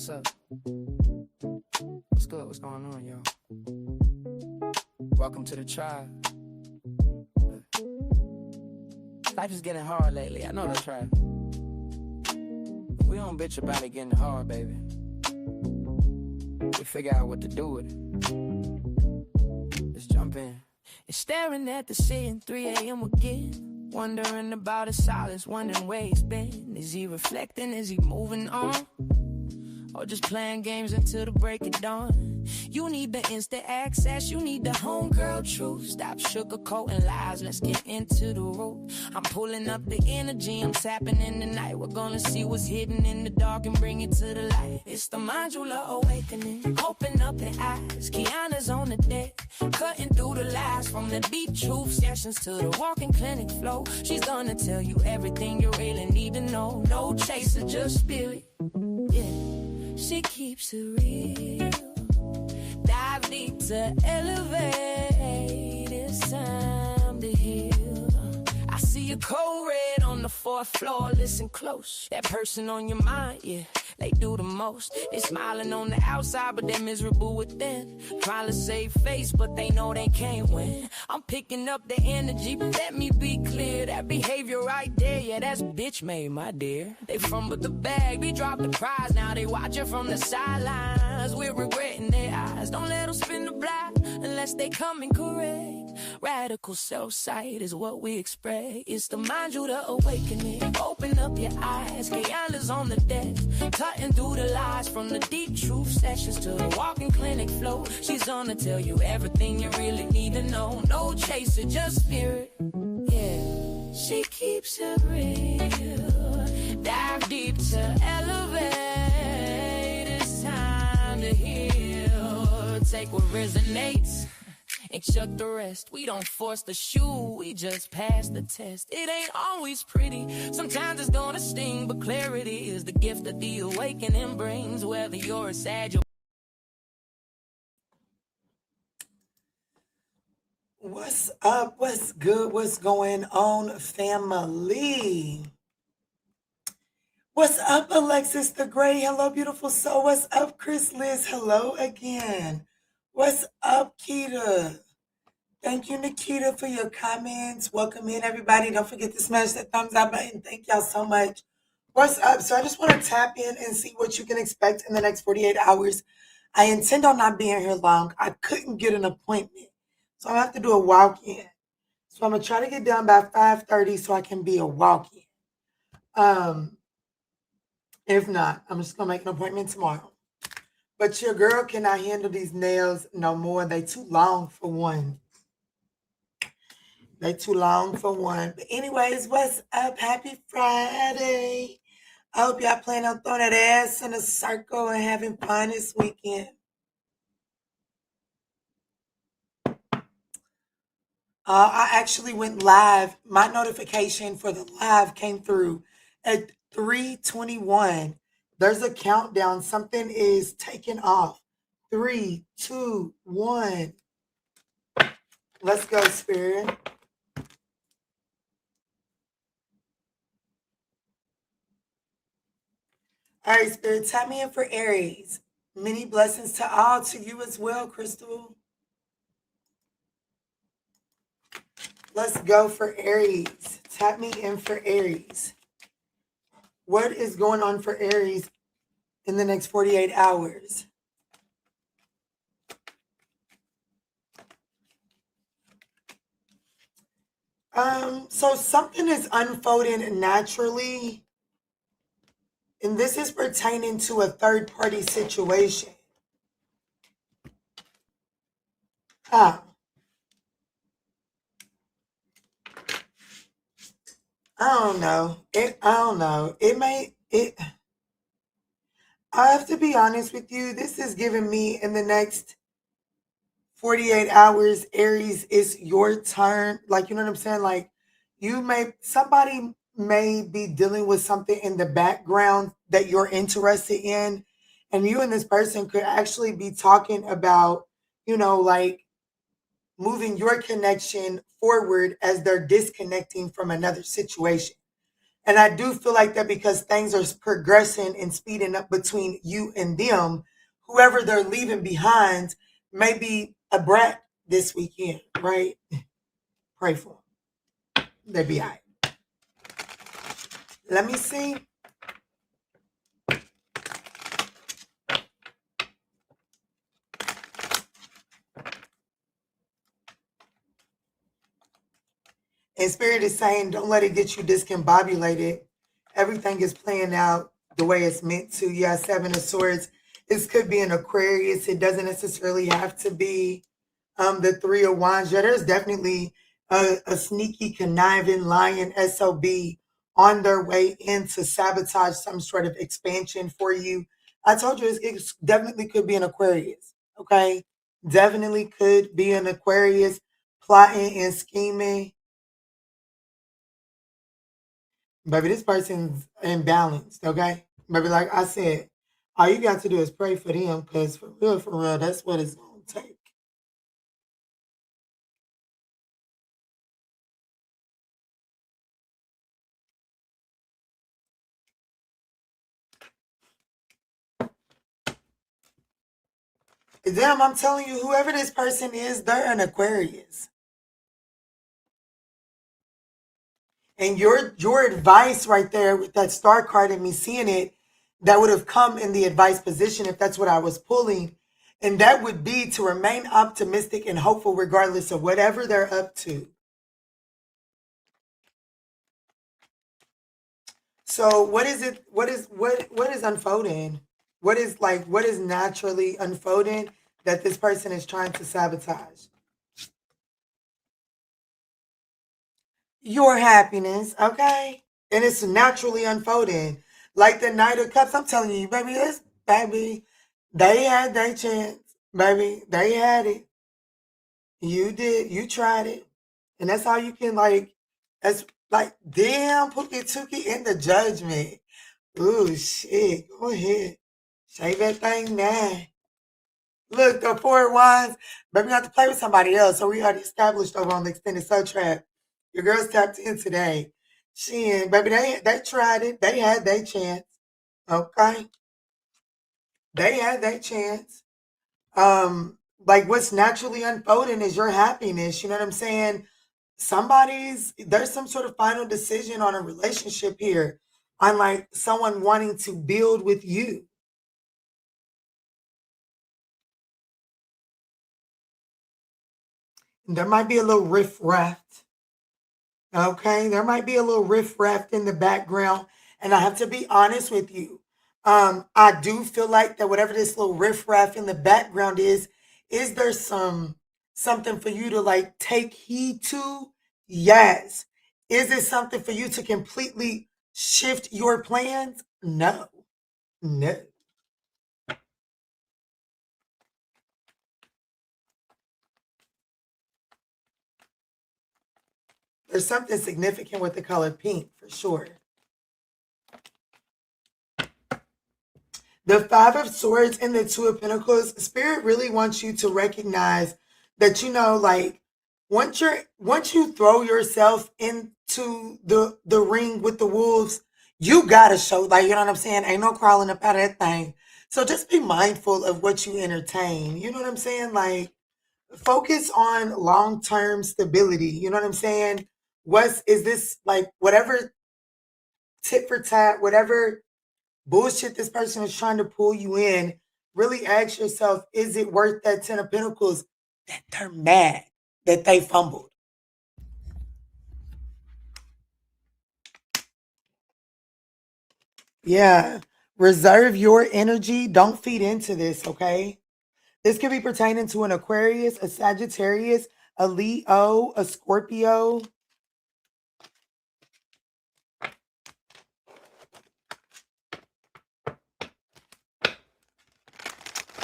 What's up? What's good? What's going on, yo? Welcome to the tribe. Life is getting hard lately. I know that's right. We don't bitch about it getting hard, baby. We figure out what to do with it. Let's jump in. And staring at the ceiling, 3 a.m. again. Wondering about his silence, wondering where he's been. Is he reflecting? Is he moving on? Or just playing games until the break of dawn? You need the instant access, you need the homegirl truth. Stop sugarcoating lies, let's get into the root. I'm pulling up the energy, I'm tapping in the night. We're gonna see what's hidden in the dark and bring it to the light. It's the ManjulaAwakening, open up the eyes. Kiana's on the deck, cutting through the lies. From the deep truth sessions to the walking clinic flow. She's gonna tell you everything you really need to know. No chaser, just spirit, yeah. She keeps it real. Dive deep to elevate. It's time to heal. I see a cold red on the 4th floor. Listen close. That person on your mind, yeah, they do the most. They smiling on the outside, but they're miserable within. Trying to save face, but they know they can't win. I'm picking up the energy, but let me be clear. That behavior right there, yeah, that's bitch made, my dear. They fumbled the bag, we dropped the prize. Now they watching from the sidelines. We're regretting their eyes. Don't let them spin the block unless they come in correct. Radical self-sight is what we expect. It's the ManjulaAwakening. Open up your eyes. Kiana's on the deck, cutting through the lies. From the deep truth sessions to the walking clinic flow. She's gonna tell you everything you really need to know. No chaser, just spirit, yeah. She keeps it real. Dive deep to elevate. It's time to heal. Take what resonates and chuck the rest. We don't force the shoe, we just pass the test. It ain't always pretty, sometimes it's gonna sting, but clarity is the gift that the awakening brings. Whether you're a Sagittarius. What's up? What's good? What's going on, family? What's up, Alexis the Gray? Hello, beautiful soul. What's up, Chris Liz? Hello again. What's up, Keita? Thank you, Nikita, for your comments. Welcome in, everybody. Don't forget to smash that thumbs up button. Thank y'all so much. What's up? So I just want to tap in and see what you can expect in the next 48 hours. I intend on not being here long. I couldn't get an appointment, so I have to do a walk-in. So I'm going to try to get done by 5:30 so I can be a walk-in. If not, I'm just going to make an appointment tomorrow. But your girl cannot handle these nails no more. They too long for one. They too long for one. But anyways, what's up? Happy Friday. I hope y'all plan on throwing that ass in a circle and having fun this weekend. I actually went live. My notification for the live came through at 3:21. There's a countdown. Something is taking off. 3, 2, 1. Let's go, Spirit. All right, Spirit, tap me in for Aries. Many blessings to all, to you as well, Crystal. Let's go for Aries. Tap me in for Aries. What is going on for Aries in the next 48 hours? So something is unfolding naturally, and this is pertaining to a third-party situation. I don't know. I have to be honest with you. This is giving me in the next 48 hours, Aries, it's your turn. Like, you know what I'm saying? Like, somebody may be dealing with something in the background that you're interested in. And you and this person could actually be talking about, like moving your connection forward as they're disconnecting from another situation. And I do feel like that because things are progressing and speeding up between you and them, whoever they're leaving behind may be a brat this weekend, right? Pray for them. They be all right. Let me see. And Spirit is saying, don't let it get you discombobulated. Everything is playing out the way it's meant to. Yeah, Seven of Swords. This could be an Aquarius. It doesn't necessarily have to be the Three of Wands. Yeah, there's definitely a sneaky, conniving, lying SOB on their way in to sabotage some sort of expansion for you. I told you it definitely could be an Aquarius, okay? Definitely could be an Aquarius plotting and scheming. Baby, this person's imbalanced, okay? Baby, like I said, all you got to do is pray for them because for real, that's what it's going to take. Damn, I'm telling you, whoever this person is, they're an Aquarius. And your advice right there with that star card and me seeing it, that would have come in the advice position if that's what I was pulling. And that would be to remain optimistic and hopeful regardless of whatever they're up to. So what is it? What is unfolding? What is naturally unfolding that this person is trying to sabotage? Your happiness, okay? And it's naturally unfolding. Like the Knight of Cups, I'm telling you, baby, they had their chance, baby. They had it. You did, you tried it. And that's all you can that's like, damn, Pookie Tookie in the judgment. Ooh, shit, go ahead. Shave that thing now. Look, the Four of Wands, baby, you have to play with somebody else. So we already established over on the extended soul trap. Your girls tapped in today. Baby, they tried it. They had their chance. Okay. They had their chance. Like what's naturally unfolding is your happiness. You know what I'm saying? There's some sort of final decision on a relationship here. On like someone wanting to build with you. There might be a little riff-raff. Okay, there might be a little riff-raff in the background. And I have to be honest with you. I do feel like that whatever this little riff-raff in the background is there something for you to like take heed to? Yes. Is it something for you to completely shift your plans? No. No. There's something significant with the color pink for sure. The Five of Swords and the Two of Pentacles, Spirit really wants you to recognize that, like once you throw yourself into the ring with the wolves, you gotta show, like, you know what I'm saying? Ain't no crawling up out of that thing. So just be mindful of what you entertain. You know what I'm saying? Like, focus on long-term stability. You know what I'm saying? Is this like whatever tit for tat, whatever bullshit this person is trying to pull you in, really ask yourself, is it worth that 10 of Pentacles that they're mad that they fumbled? Yeah. Reserve your energy. Don't feed into this, okay? This could be pertaining to an Aquarius, a Sagittarius, a Leo, a Scorpio.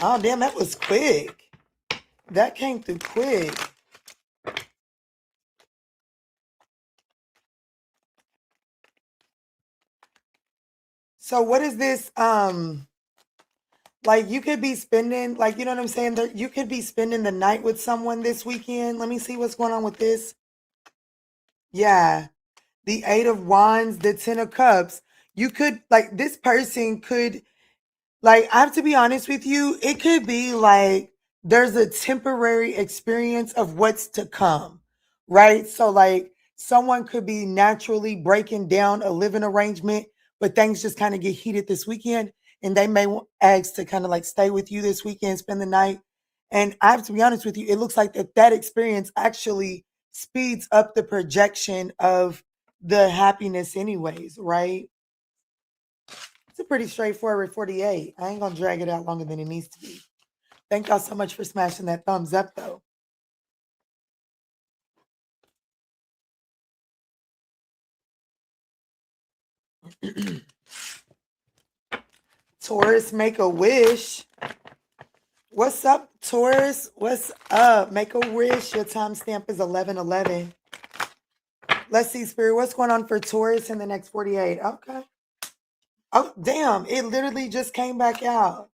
Oh, damn, that was quick. That came through quick. So what is this? Like you could be spending, like, you know what I'm saying? You could be spending the night with someone this weekend. Let me see what's going on with this. Yeah. the 8 of Wands, the 10 of Cups. You could, like, this person could, like, I have to be honest with you, it could be like there's a temporary experience of what's to come, right? So, like, someone could be naturally breaking down a living arrangement, but things just kind of get heated this weekend, and they may ask to kind of like stay with you this weekend, spend the night. And I have to be honest with you, it looks like that experience actually speeds up the projection of the happiness, anyways, right? It's a pretty straightforward 48. I ain't gonna drag it out longer than it needs to be. Thank y'all so much for smashing that thumbs up, though. Taurus, make a wish. What's up, Taurus? What's up? Make a wish. Your timestamp is 11/11. Let's see, Spirit. What's going on for Taurus in the next 48? Okay. Oh, damn. It literally just came back out.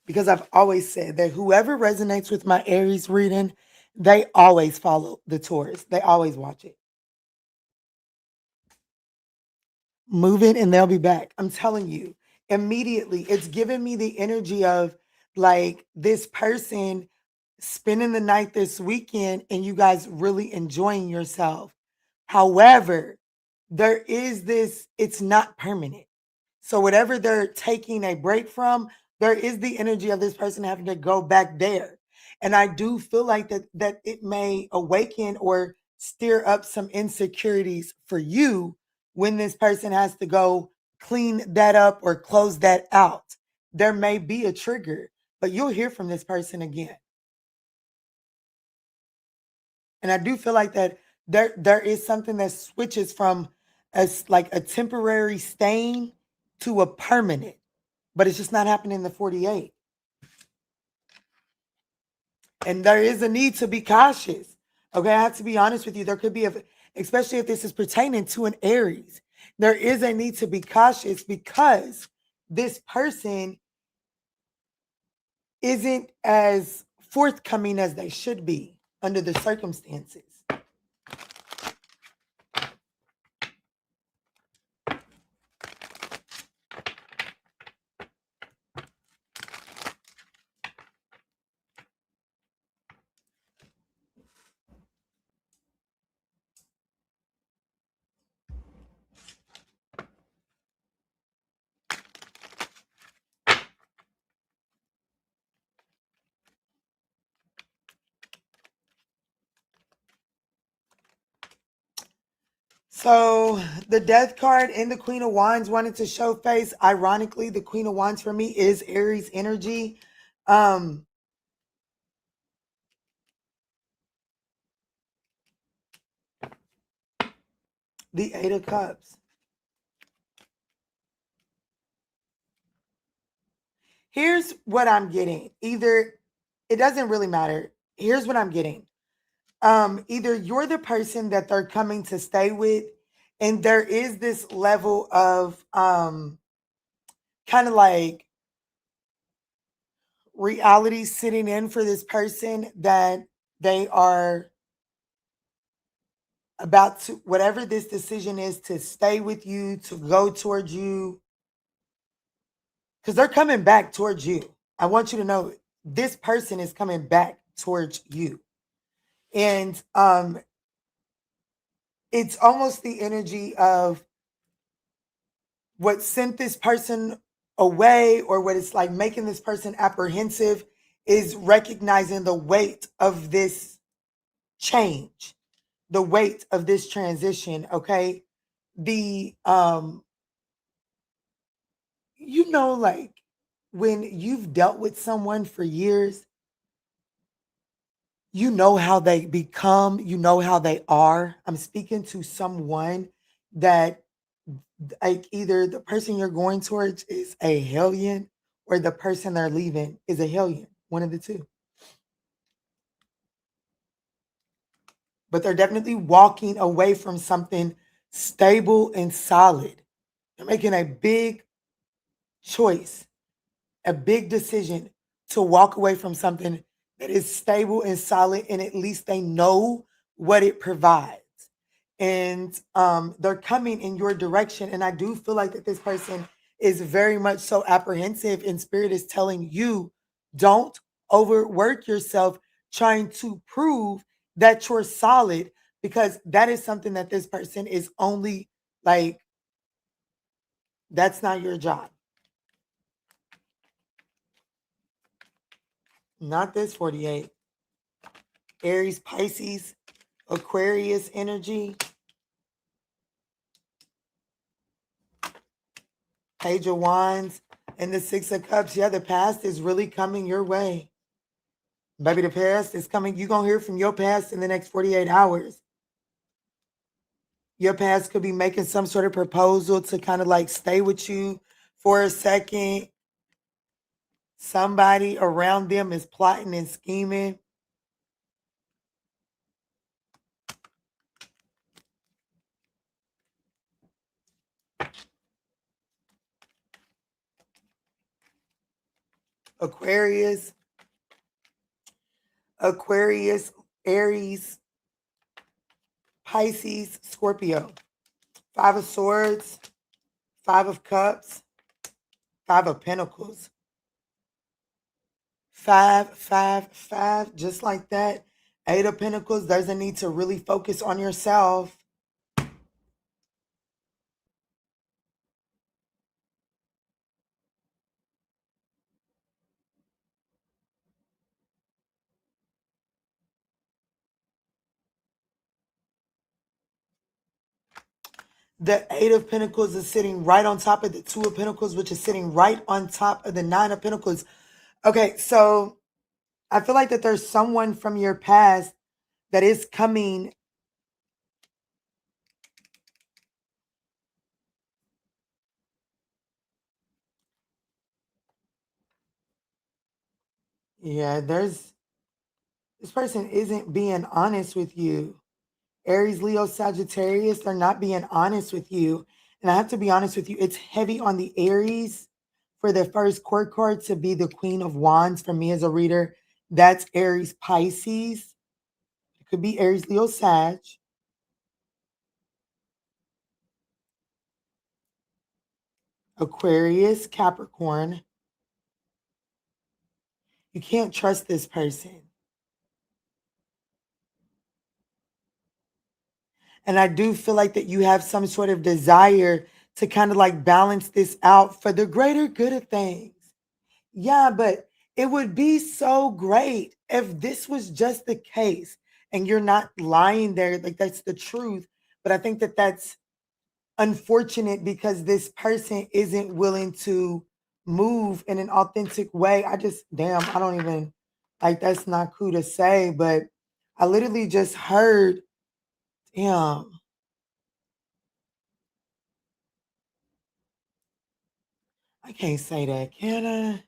Because I've always said that whoever resonates with my Aries reading, they always follow the Taurus. They always watch it. Move it and they'll be back. I'm telling you, immediately, it's giving me the energy of like this person spending the night this weekend and you guys really enjoying yourself. However, there is this, it's not permanent. So whatever they're taking a break from, there is the energy of this person having to go back there. And I do feel like that it may awaken or stir up some insecurities for you when this person has to go clean that up or close that out. There may be a trigger, but you'll hear from this person again. And I do feel like that there is something that switches from like a temporary stain to a permanent, but it's just not happening in the 48. And there is a need to be cautious. Okay, I have to be honest with you. There could be, especially if this is pertaining to an Aries, there is a need to be cautious because this person isn't as forthcoming as they should be under the circumstances. So the Death card and the Queen of Wands wanted to show face. Ironically, the Queen of Wands for me is Aries energy. The 8 of Cups. Here's what I'm getting. Either, it doesn't really matter. Here's what I'm getting. Either you're the person that they're coming to stay with, and there is this level of kind of like reality sitting in for this person that they are about to, whatever this decision is, to stay with you, to go towards you, because they're coming back towards you. I want you to know this person is coming back towards you. And it's almost the energy of what sent this person away, or what is like making this person apprehensive, is recognizing the weight of this change, the weight of this transition. Okay. The like when you've dealt with someone for years, you know how they become, you know how they are. I'm speaking to someone that, like, either the person you're going towards is a hellion or the person they're leaving is a hellion, one of the two. But they're definitely walking away from something stable and solid. They're making a big choice, a big decision to walk away from something that is stable and solid, and at least they know what it provides. And they're coming in your direction. And I do feel like that this person is very much so apprehensive, and spirit is telling you, don't overwork yourself trying to prove that you're solid, because that is something that this person is only like, that's not your job. Not this 48. Aries, Pisces, Aquarius energy. Page of Wands and the Six of Cups. Yeah, the past is really coming your way. Baby, the past is coming. You're going to hear from your past in the next 48 hours. Your past could be making some sort of proposal to kind of like stay with you for a second. Somebody around them is plotting and scheming. Aquarius, Aries, Pisces, Scorpio. 5 of Swords, 5 of Cups, 5 of Pentacles. 5, 5, 5, just like that. 8 of Pentacles. There's a need to really focus on yourself. The 8 of Pentacles is sitting right on top of the 2 of Pentacles, which is sitting right on top of the 9 of Pentacles. Okay, so I feel like that there's someone from your past that is coming. Yeah, this person isn't being honest with you. Aries, Leo, Sagittarius, they're not being honest with you. And I have to be honest with you, it's heavy on the Aries for the first court card to be the Queen of Wands for me as a reader. That's Aries, Pisces. It could be Aries, Leo, Sag. Aquarius, Capricorn. You can't trust this person. And I do feel like that you have some sort of desire to kind of like balance this out for the greater good of things. Yeah, but it would be so great if this was just the case and you're not lying there. Like, that's the truth. But I think that that's unfortunate because this person isn't willing to move in an authentic way. I just, damn, I don't even, like, that's not cool to say, but I literally just heard, damn. I can't say that, can I?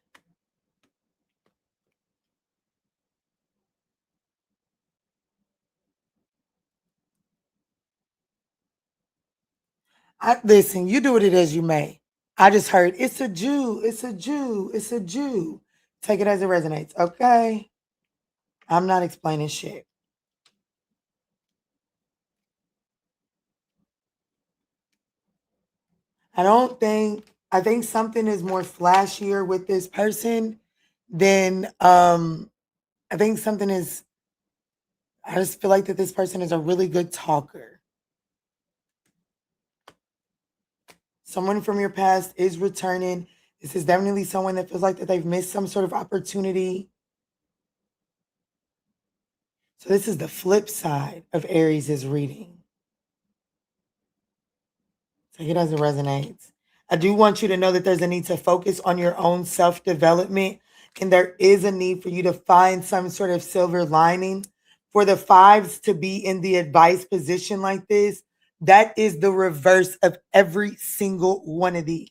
Listen, you do with it as you may. I just heard it's a Jew, it's a Jew, it's a Jew. Take it as it resonates, okay? I'm not explaining shit. I think something is more flashier with this person than I think something is, I just feel like that this person is a really good talker. Someone from your past is returning. This is definitely someone that feels like that they've missed some sort of opportunity. So this is the flip side of Aries' reading. Take it as it resonates. I do want you to know that there's a need to focus on your own self-development, and there is a need for you to find some sort of silver lining. For the 5s to be in the advice position like this, that is the reverse of every single one of these.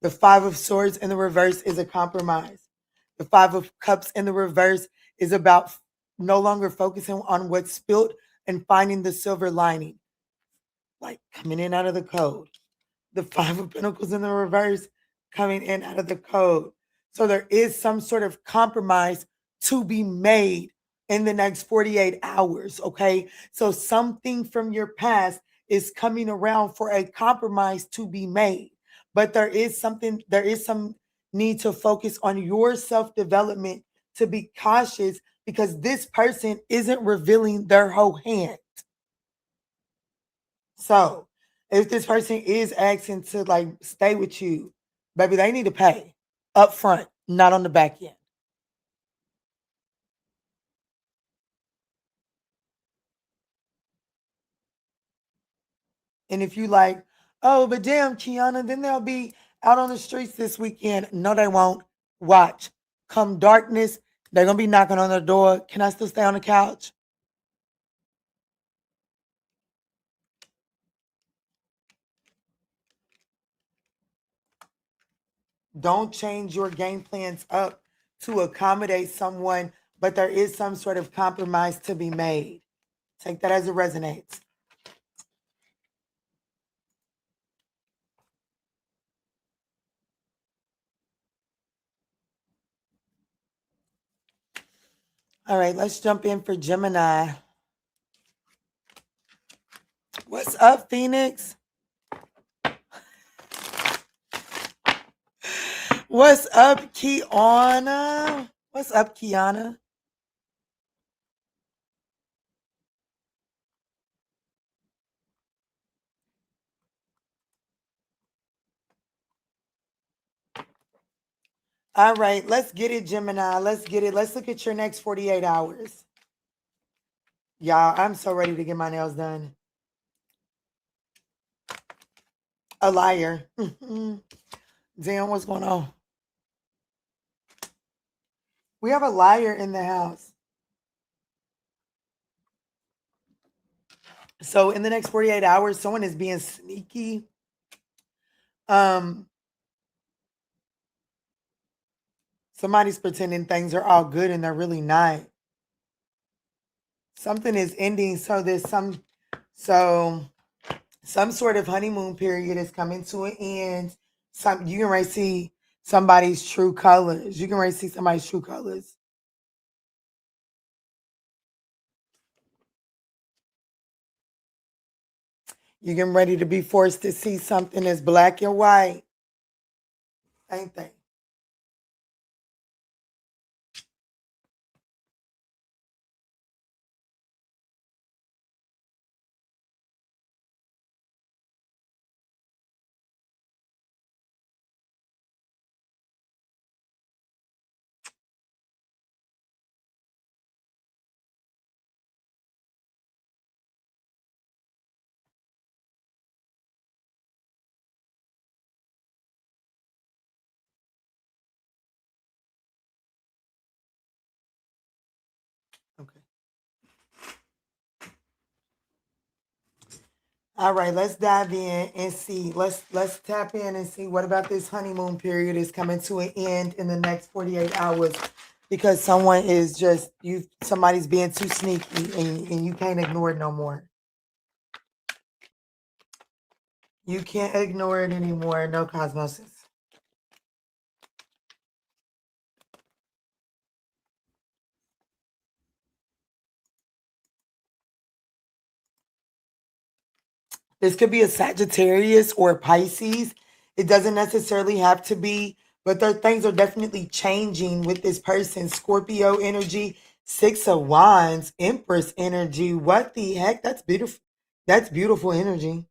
The 5 of Swords in the reverse is a compromise. The 5 of Cups in the reverse is about no longer focusing on what's spilt and finding the silver lining, like coming in out of the code. The 5 of Pentacles in the reverse coming in out of the code. So there is some sort of compromise to be made in the next 48 hours, okay? So something from your past is coming around for a compromise to be made. But there is some need to focus on your self-development, to be cautious, because this person isn't revealing their whole hand. So if this person is asking to like stay with you, baby, they need to pay up front, not on the back end. And if you like, oh, but damn, Kiana, then they'll be out on the streets this weekend. No, they won't. Watch. Come darkness, they're going to be knocking on the door. Can I still stay on the couch? Don't change your game plans up to accommodate someone, but there is some sort of compromise to be made. Take that as it resonates. All right, let's jump in for Gemini. What's up, Phoenix? What's up, Kiana? What's up, Kiana? All right, let's get it, Gemini. Let's get it. Let's look at your next 48 hours. Y'all, I'm so ready to get my nails done. A liar. Damn, what's going on? We have a liar in the house. So in the next 48 hours, someone is being sneaky. Somebody's pretending things are all good and they're really not. Something is ending, so there's some sort of honeymoon period is coming to an end. You can already see somebody's true colors. You can already see somebody's true colors. You're getting ready to be forced to see something that's black and white. Ain't they? Okay. All right, let's dive in and see. Let's tap in and see what about this honeymoon period is coming to an end in the next 48 hours, because someone is just somebody's being too sneaky and you can't ignore it no more. You can't ignore it anymore. No cosmosis. This could be a Sagittarius or a Pisces. It doesn't necessarily have to be, but things are definitely changing with this person. Scorpio energy, Six of Wands, Empress energy. What the heck? That's beautiful. That's beautiful energy.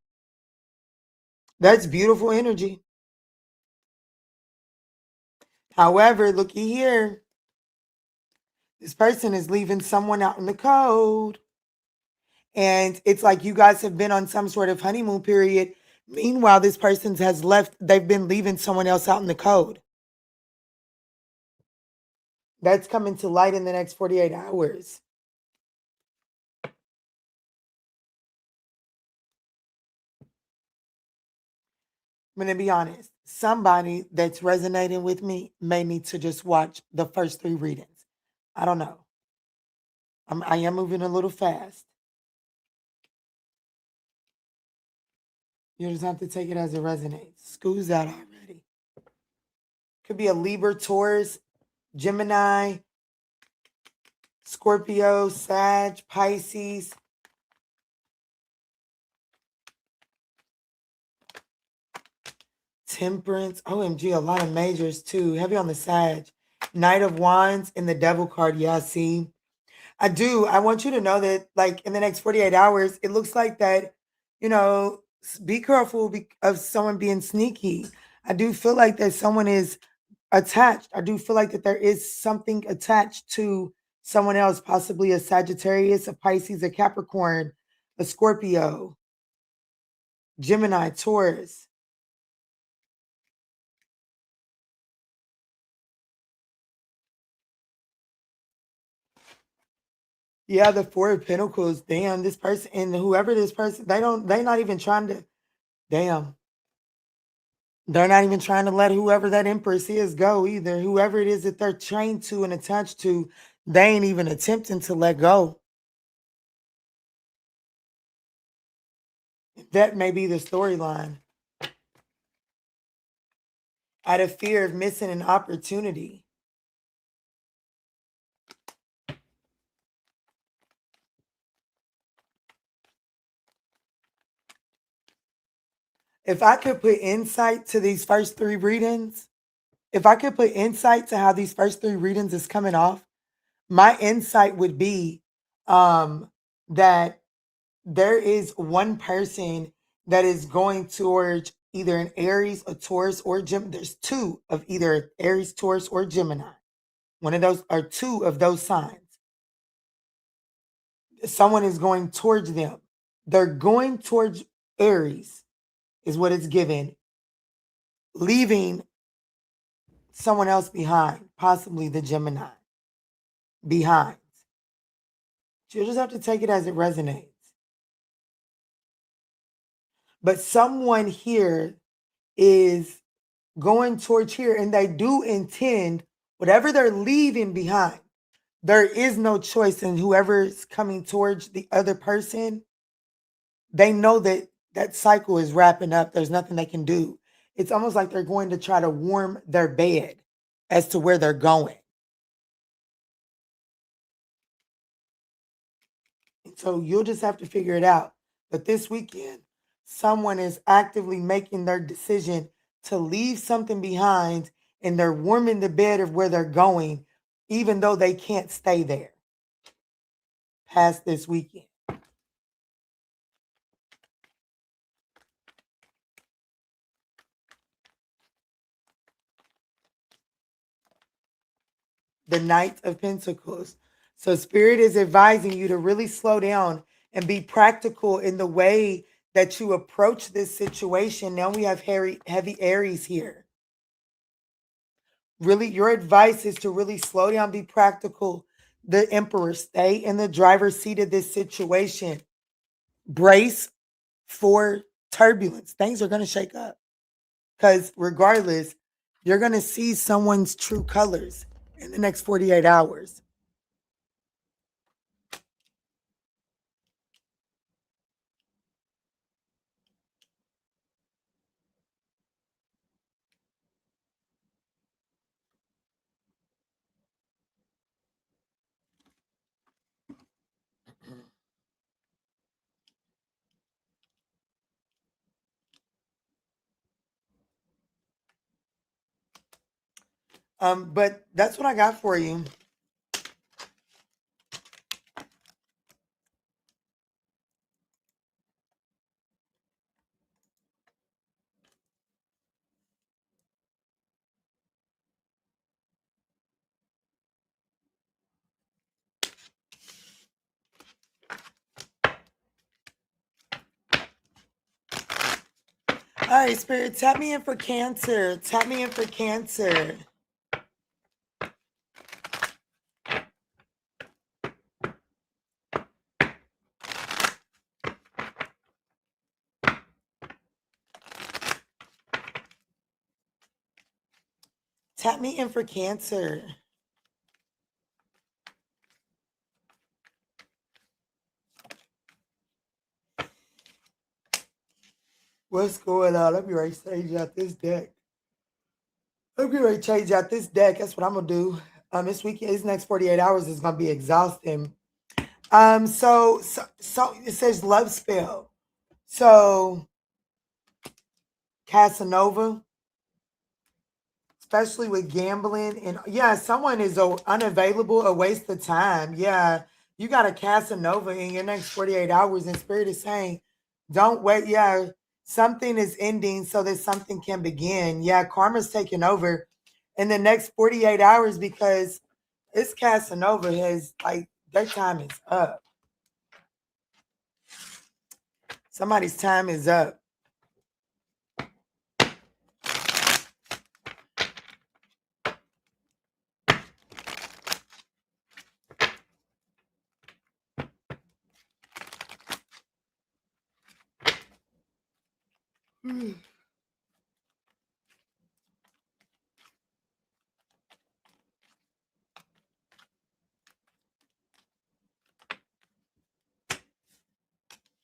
That's beautiful energy. However, looky here. This person is leaving someone out in the cold. And it's like you guys have been on some sort of honeymoon period. Meanwhile, this person has left. They've been leaving someone else out in the cold. That's coming to light in the next 48 hours. I'm going to be honest. Somebody that's resonating with me may need to just watch the first 3 readings. I don't know. I am moving a little fast. You just have to take it as it resonates. School's out already. Could be a Libra, Taurus, Gemini, Scorpio, Sag, Pisces. Temperance. OMG, a lot of majors too. Heavy on the Sag. Knight of Wands and the Devil card. Yeah, see. I do. I want you to know that, like, in the next 48 hours, it looks like that, you know, be careful of someone being sneaky. I do feel like that someone is attached. I do feel like that there is something attached to someone else, possibly a Sagittarius, a Pisces, a Capricorn, a Scorpio, Gemini, Taurus. Yeah, the Four of Pentacles. Damn, this person and whoever this person, they're not even trying to, damn. They're not even trying to let whoever that Empress is go either. Whoever it is that they're chained to and attached to, they ain't even attempting to let go. That may be the storyline. Out of fear of missing an opportunity. If I could put insight to these first three readings, if I could put insight to how these first three readings is coming off, my insight would be that there is one person that is going towards either an Aries, a Taurus, or Gemini. There's two of either Aries, Taurus, or Gemini. One of those or two of those signs. Someone is going towards them. They're going towards Aries, is what it's given, leaving someone else behind, possibly the Gemini behind. You'll just have to take it as it resonates. But someone here is going towards here, and they do intend whatever they're leaving behind. There is no choice, and whoever's coming towards the other person, they know that that cycle is wrapping up. There's nothing they can do. It's almost like they're going to try to warm their bed as to where they're going. So you'll just have to figure it out. But this weekend, someone is actively making their decision to leave something behind, and they're warming the bed of where they're going, even though they can't stay there past this weekend. The Knight of Pentacles. So Spirit is advising you to really slow down and be practical in the way that you approach this situation. Now we have heavy Aries here. Really, your advice is to really slow down, be practical. The Emperor, stay in the driver's seat of this situation. Brace for turbulence. Things are going to shake up. Because regardless, you're going to see someone's true colors in the next 48 hours. But that's what I got for you. All right, Spirit, tap me in for Cancer. Tap me in for Cancer. Tap me in for Cancer. What's going on? Let me change out this deck. Let me change out this deck. That's what I'm going to do. This weekend, these next 48 hours is gonna be exhausting. So it says love spell. So Casanova, especially with gambling, and yeah, someone is unavailable, a waste of time. Yeah, you got a Casanova in your next 48 hours, and Spirit is saying, don't wait. Yeah, something is ending so that something can begin. Yeah, karma's taking over in the next 48 hours because this Casanova has, like, their time is up. Somebody's time is up.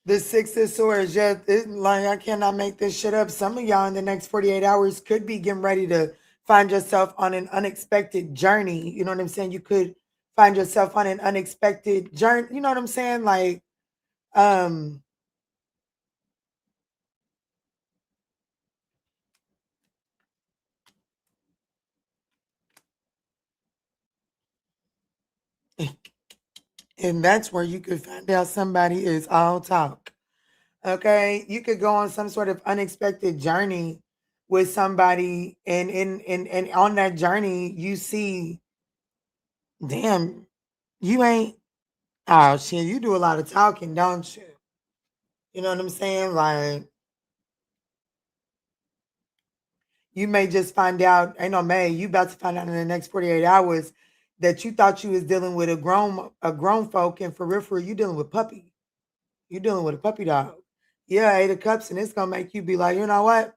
The Six of Swords, yeah, like, I cannot make this shit up. Some of y'all in the next 48 hours could be getting ready to find yourself on an unexpected journey. You know what I'm saying? You could find yourself on an unexpected journey. You know what I'm saying? Like, and that's where you could find out somebody is all talk. Okay, you could go on some sort of unexpected journey with somebody, and on that journey, you see, damn, you ain't. Oh shit, you do a lot of talking, don't you? You know what I'm saying? Like, you may just find out, ain't no may, you about to find out in the next 48 hours that you thought you was dealing with a grown folk, and for real, you dealing with puppy. You dealing with a puppy dog. Yeah, 8 of Cups, and it's gonna make you be like, you know what?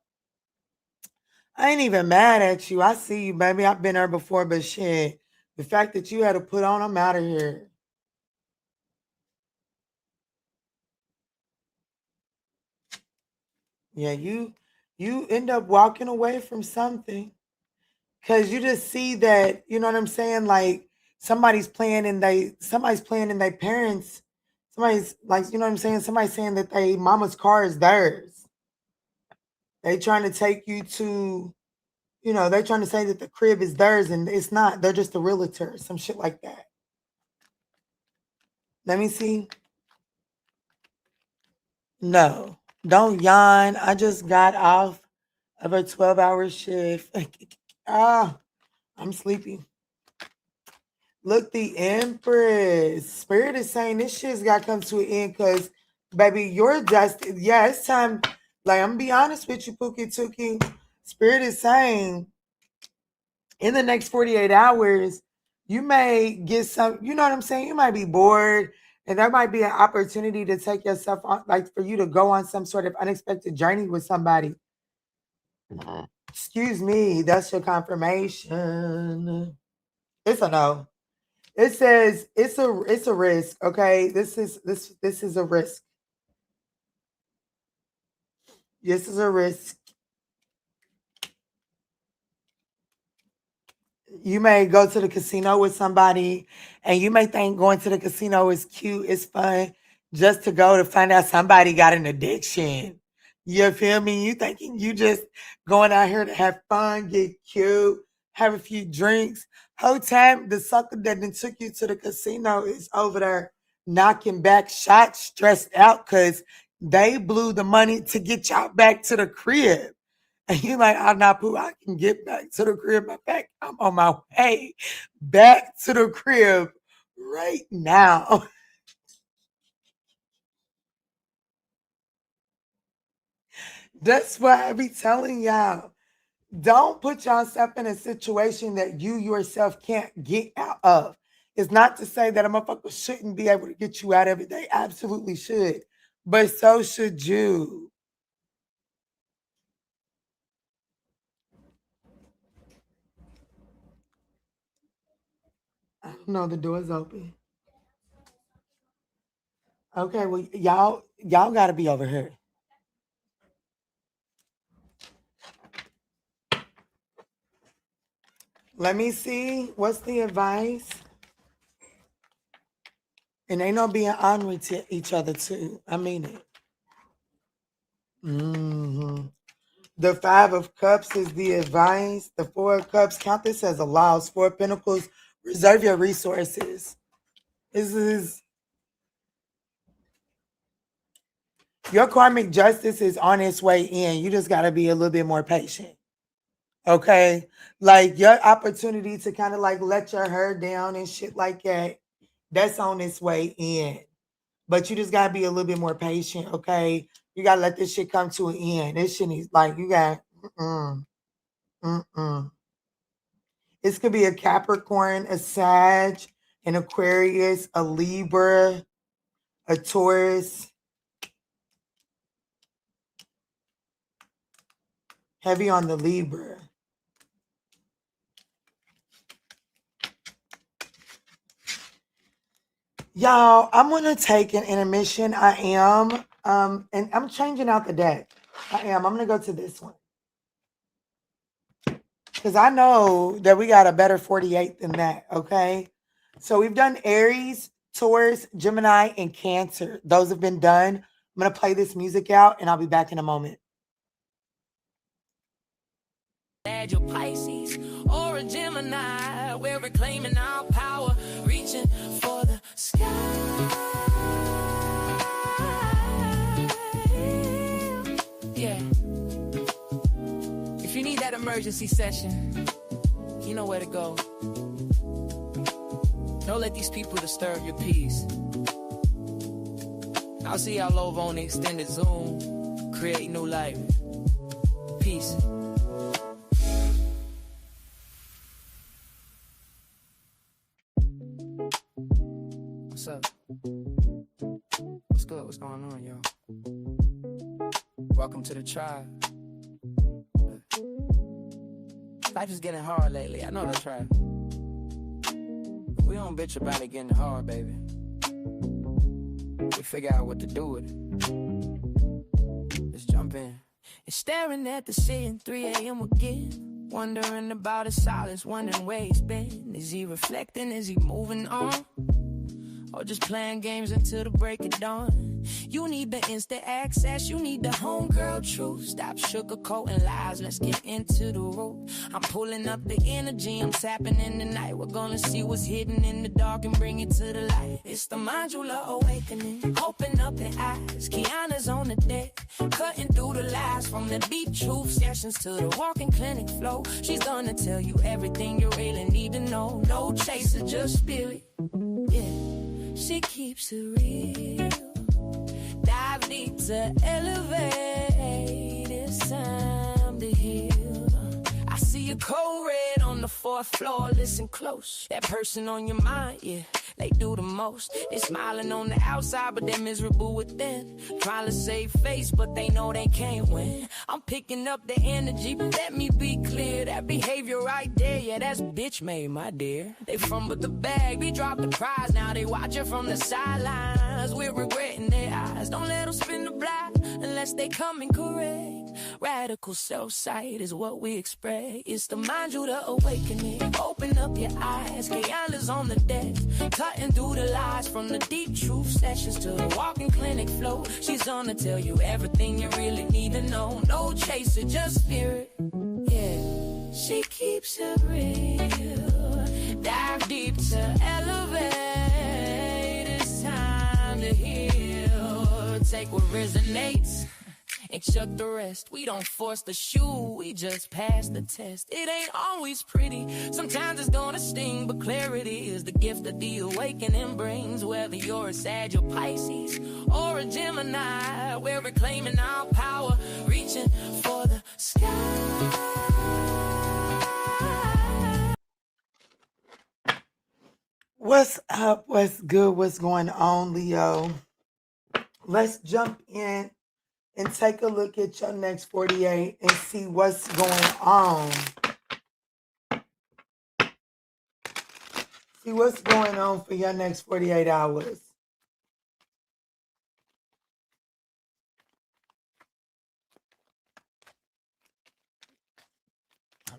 I ain't even mad at you. I see you, baby. I've been there before, but shit, the fact that you had to put on, I'm out of here. Yeah, you end up walking away from something. Cause you just see that, you know what I'm saying? Like, somebody's playing in their parents. Somebody's like, you know what I'm saying? Somebody's saying that they mama's car is theirs. They trying to take you to, they trying to say that the crib is theirs and it's not. They're just a realtor, some shit like that. Let me see. No, don't yawn. I just got off of a 12-hour shift. I'm sleepy. Look, the Empress. Spirit is saying this shit's got to come to an end because, baby, you're just, yeah, it's time. Like, I'm going to be honest with you, Pookie Tookie. Spirit is saying in the next 48 hours, you may get some, you know what I'm saying? You might be bored, and there might be an opportunity to take yourself on, like, for you to go on some sort of unexpected journey with somebody. Excuse me, that's your confirmation. It's a no. It says it's a risk. Okay, this is a risk. This is a risk. You may go to the casino with somebody, and you may think going to the casino is cute, it's fun, just to go to find out somebody got an addiction. You feel me? You thinking you just going out here to have fun, get cute, have a few drinks. Whole time the sucker that then took you to the casino is over there knocking back shots, stressed out because they blew the money to get y'all back to the crib. And you're like, I'm not poo. I can get back to the crib. In fact, I'm on my way back to the crib right now. That's why I be telling y'all, don't put yourself in a situation that you yourself can't get out of. It's not to say that a motherfucker shouldn't be able to get you out of it. They absolutely should. But so should you. I don't know, the door's open. Okay, well, y'all gotta be over here. Let me see. What's the advice? And ain't no being honored to each other too. I mean it. The Five of Cups is the advice. The Four of Cups, count this as a loss. Four of Pentacles, reserve your resources. This is your karmic justice is on its way in. You just got to be a little bit more patient. Okay? Like your opportunity to kind of like let your hair down and shit like that, that's on its way in. But you just got to be a little bit more patient. Okay? You got to let this shit come to an end. This shit is like, you got, This could be a Capricorn, a Sag, an Aquarius, a Libra, a Taurus. Heavy on the Libra. Y'all, I'm going to take an intermission. I am. And I'm changing out the deck. I am. I'm going to go to this one. Because I know that we got a better 48 than that, okay? So we've done Aries, Taurus, Gemini, and Cancer. Those have been done. I'm going to play this music out, and I'll be back in a moment. Pisces or a Gemini, we're reclaiming our power, reaching for the sky. Yeah. If you need that emergency session, you know where to go. Don't let these people disturb your peace. I'll see y'all over on the extended Zoom. Create new life. Peace. What's up? What's good? What's going on, y'all? Welcome to the tribe. Life is getting hard lately. I know that's right. We don't bitch about it getting hard, baby. We figure out what to do with it. Let's jump in. And staring at the sea at 3 a.m. again. Wondering about his silence, wondering where he's been. Is he reflecting? Is he moving on? Or just playing games until the break of dawn? You need the instant access, you need the homegirl truth. Stop sugarcoating lies, let's get into the root. I'm pulling up the energy, I'm tapping in the night. We're gonna see what's hidden in the dark and bring it to the light. It's the ManjulaAwakening, open up your eyes. Kiana's on the deck, cutting through the lies. From the deep truth sessions to the walking clinic flow. She's gonna tell you everything you really need to know. No chaser, just spirit, yeah. She keeps it real. Dive deep to elevate. It's time to heal. I see a cold red on the 4th floor. Listen close. That person on your mind, yeah, they do the most. They smiling on the outside, but they're miserable within. Trying to save face, but they know they can't win. I'm picking up the energy, but let me be clear. That behavior right there, yeah, that's bitch made, my dear. They fumbled the bag, we dropped the prize. Now they watching from the sidelines. We're regretting their eyes. Don't let them spin the block unless they come in correct. Radical self-sight is what we expect. It's the ManjulaAwakening. Open up your eyes. Kiana's on the deck, cutting through the lies. From the deep truth sessions to the walking clinic flow. She's gonna tell you everything you really need to know. No chaser, just spirit, yeah. She keeps it real. Dive deep to elevate. It's time to heal. Take what resonates and chuck the rest. We don't force the shoe, we just pass the test. It ain't always pretty, sometimes it's gonna sting, but clarity is the gift that the awakening brings. Whether you're a Sag or Pisces or a Gemini, we're reclaiming our power, reaching for the sky. What's up? What's good? What's going on, Leo? Let's jump in and take a look at your next 48 and see what's going on. See what's going on for your next 48 hours.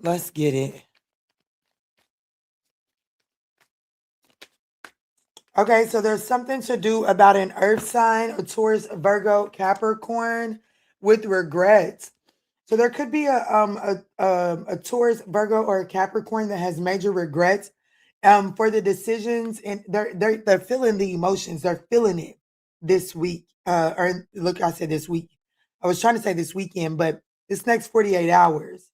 Let's get it. Okay, so there's something to do about an earth sign, a Taurus, a Virgo, Capricorn with regrets. So there could be a Taurus, Virgo, or a Capricorn that has major regrets for the decisions, and they're feeling the emotions. They're feeling it this week. Or look, I said this week. I was trying to say this weekend, but this next 48 hours.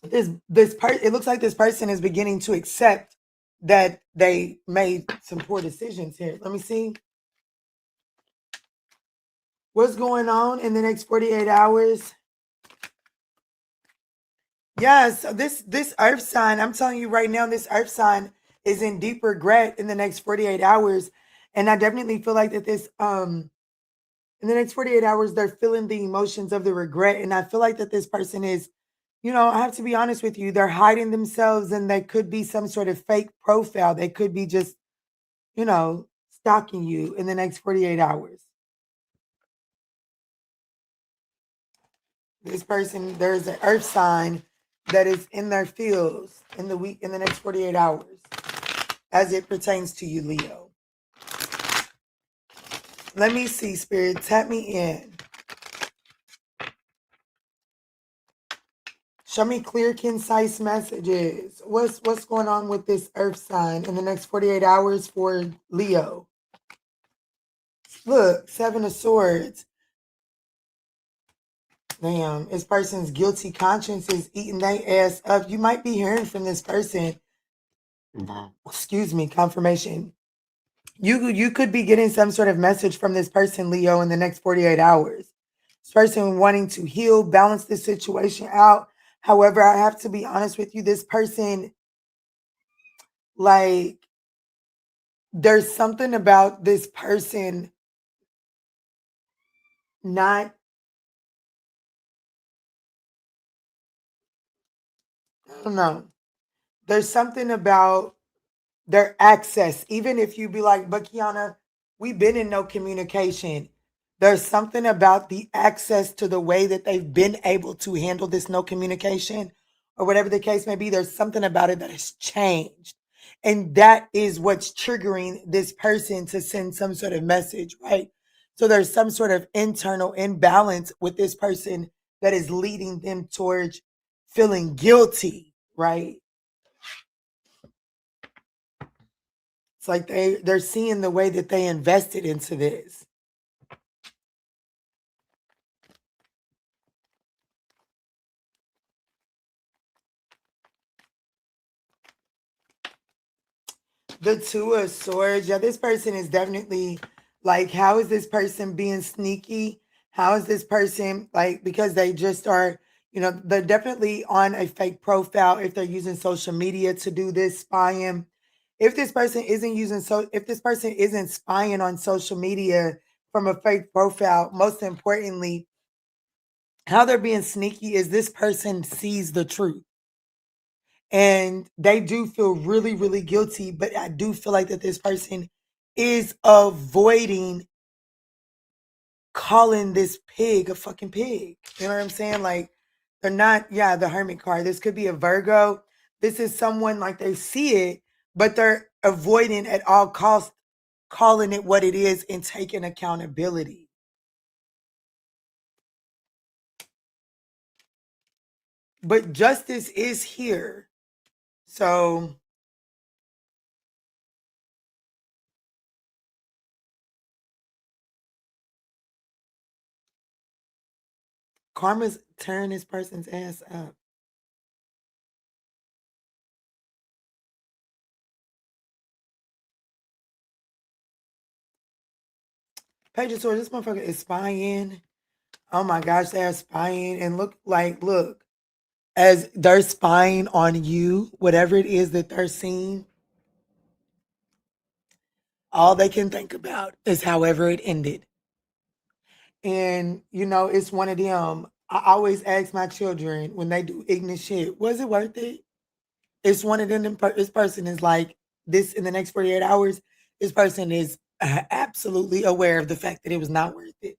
It looks like this person is beginning to accept that they made some poor decisions here. Let me see what's going on in the next 48 hours. Yes, this earth sign, I'm telling you right now, this earth sign is in deep regret in the next 48 hours. And I definitely feel like that this in the next 48 hours, they're feeling the emotions of the regret. And I feel like that this person is, I have to be honest with you, they're hiding themselves, and they could be some sort of fake profile. They could be just, stalking you in the next 48 hours. This person, there's an earth sign that is in their fields in the next 48 hours as it pertains to you, Leo. Let me see, Spirit, tap me in. Show me clear, concise messages. What's going on with this earth sign in the next 48 hours for Leo? Look, 7 of Swords. Damn, this person's guilty conscience is eating their ass up. You might be hearing from this person. Excuse me, confirmation. You could be getting some sort of message from this person, Leo, in the next 48 hours. This person wanting to heal, balance the situation out. However, I have to be honest with you, this person, like, there's something about this person not, I don't know. There's something about their access. Even if you be like, but Kiana, we've been in no communication. There's something about the access to the way that they've been able to handle this no communication, or whatever the case may be. There's something about it that has changed. And that is what's triggering this person to send some sort of message, right? So there's some sort of internal imbalance with this person that is leading them towards feeling guilty, right? It's like they're seeing the way that they invested into this. The 2 of Swords. Yeah, this person is definitely like, how is this person being sneaky? How is this person like, because they just are, they're definitely on a fake profile if they're using social media to do this spying. If this person isn't spying on social media from a fake profile, most importantly, how they're being sneaky is this person sees the truth. And they do feel really, really guilty, but I do feel like that this person is avoiding calling this pig a fucking pig. You know what I'm saying? Like, they're not, the Hermit card. This could be a Virgo. This is someone like they see it, but they're avoiding at all costs calling it what it is and taking accountability. But justice is here. So karma's tearing this person's ass up. Page of Swords, this motherfucker is spying. Oh my gosh, they're spying. And look, as they're spying on you, whatever it is that they're seeing, all they can think about is however it ended. And, it's one of them. I always ask my children when they do ignorant shit, was it worth it? It's one of them. This person is like, this in the next 48 hours, this person is absolutely aware of the fact that it was not worth it.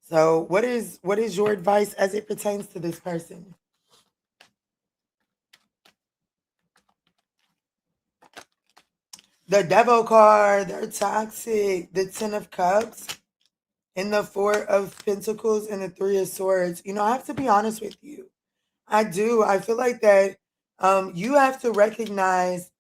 So what is your advice as it pertains to this person? The Devil card, they're toxic. The Ten of Cups and the Four of Pentacles and the Three of Swords. You know, I have to be honest with you. I do. I feel like that you have to recognize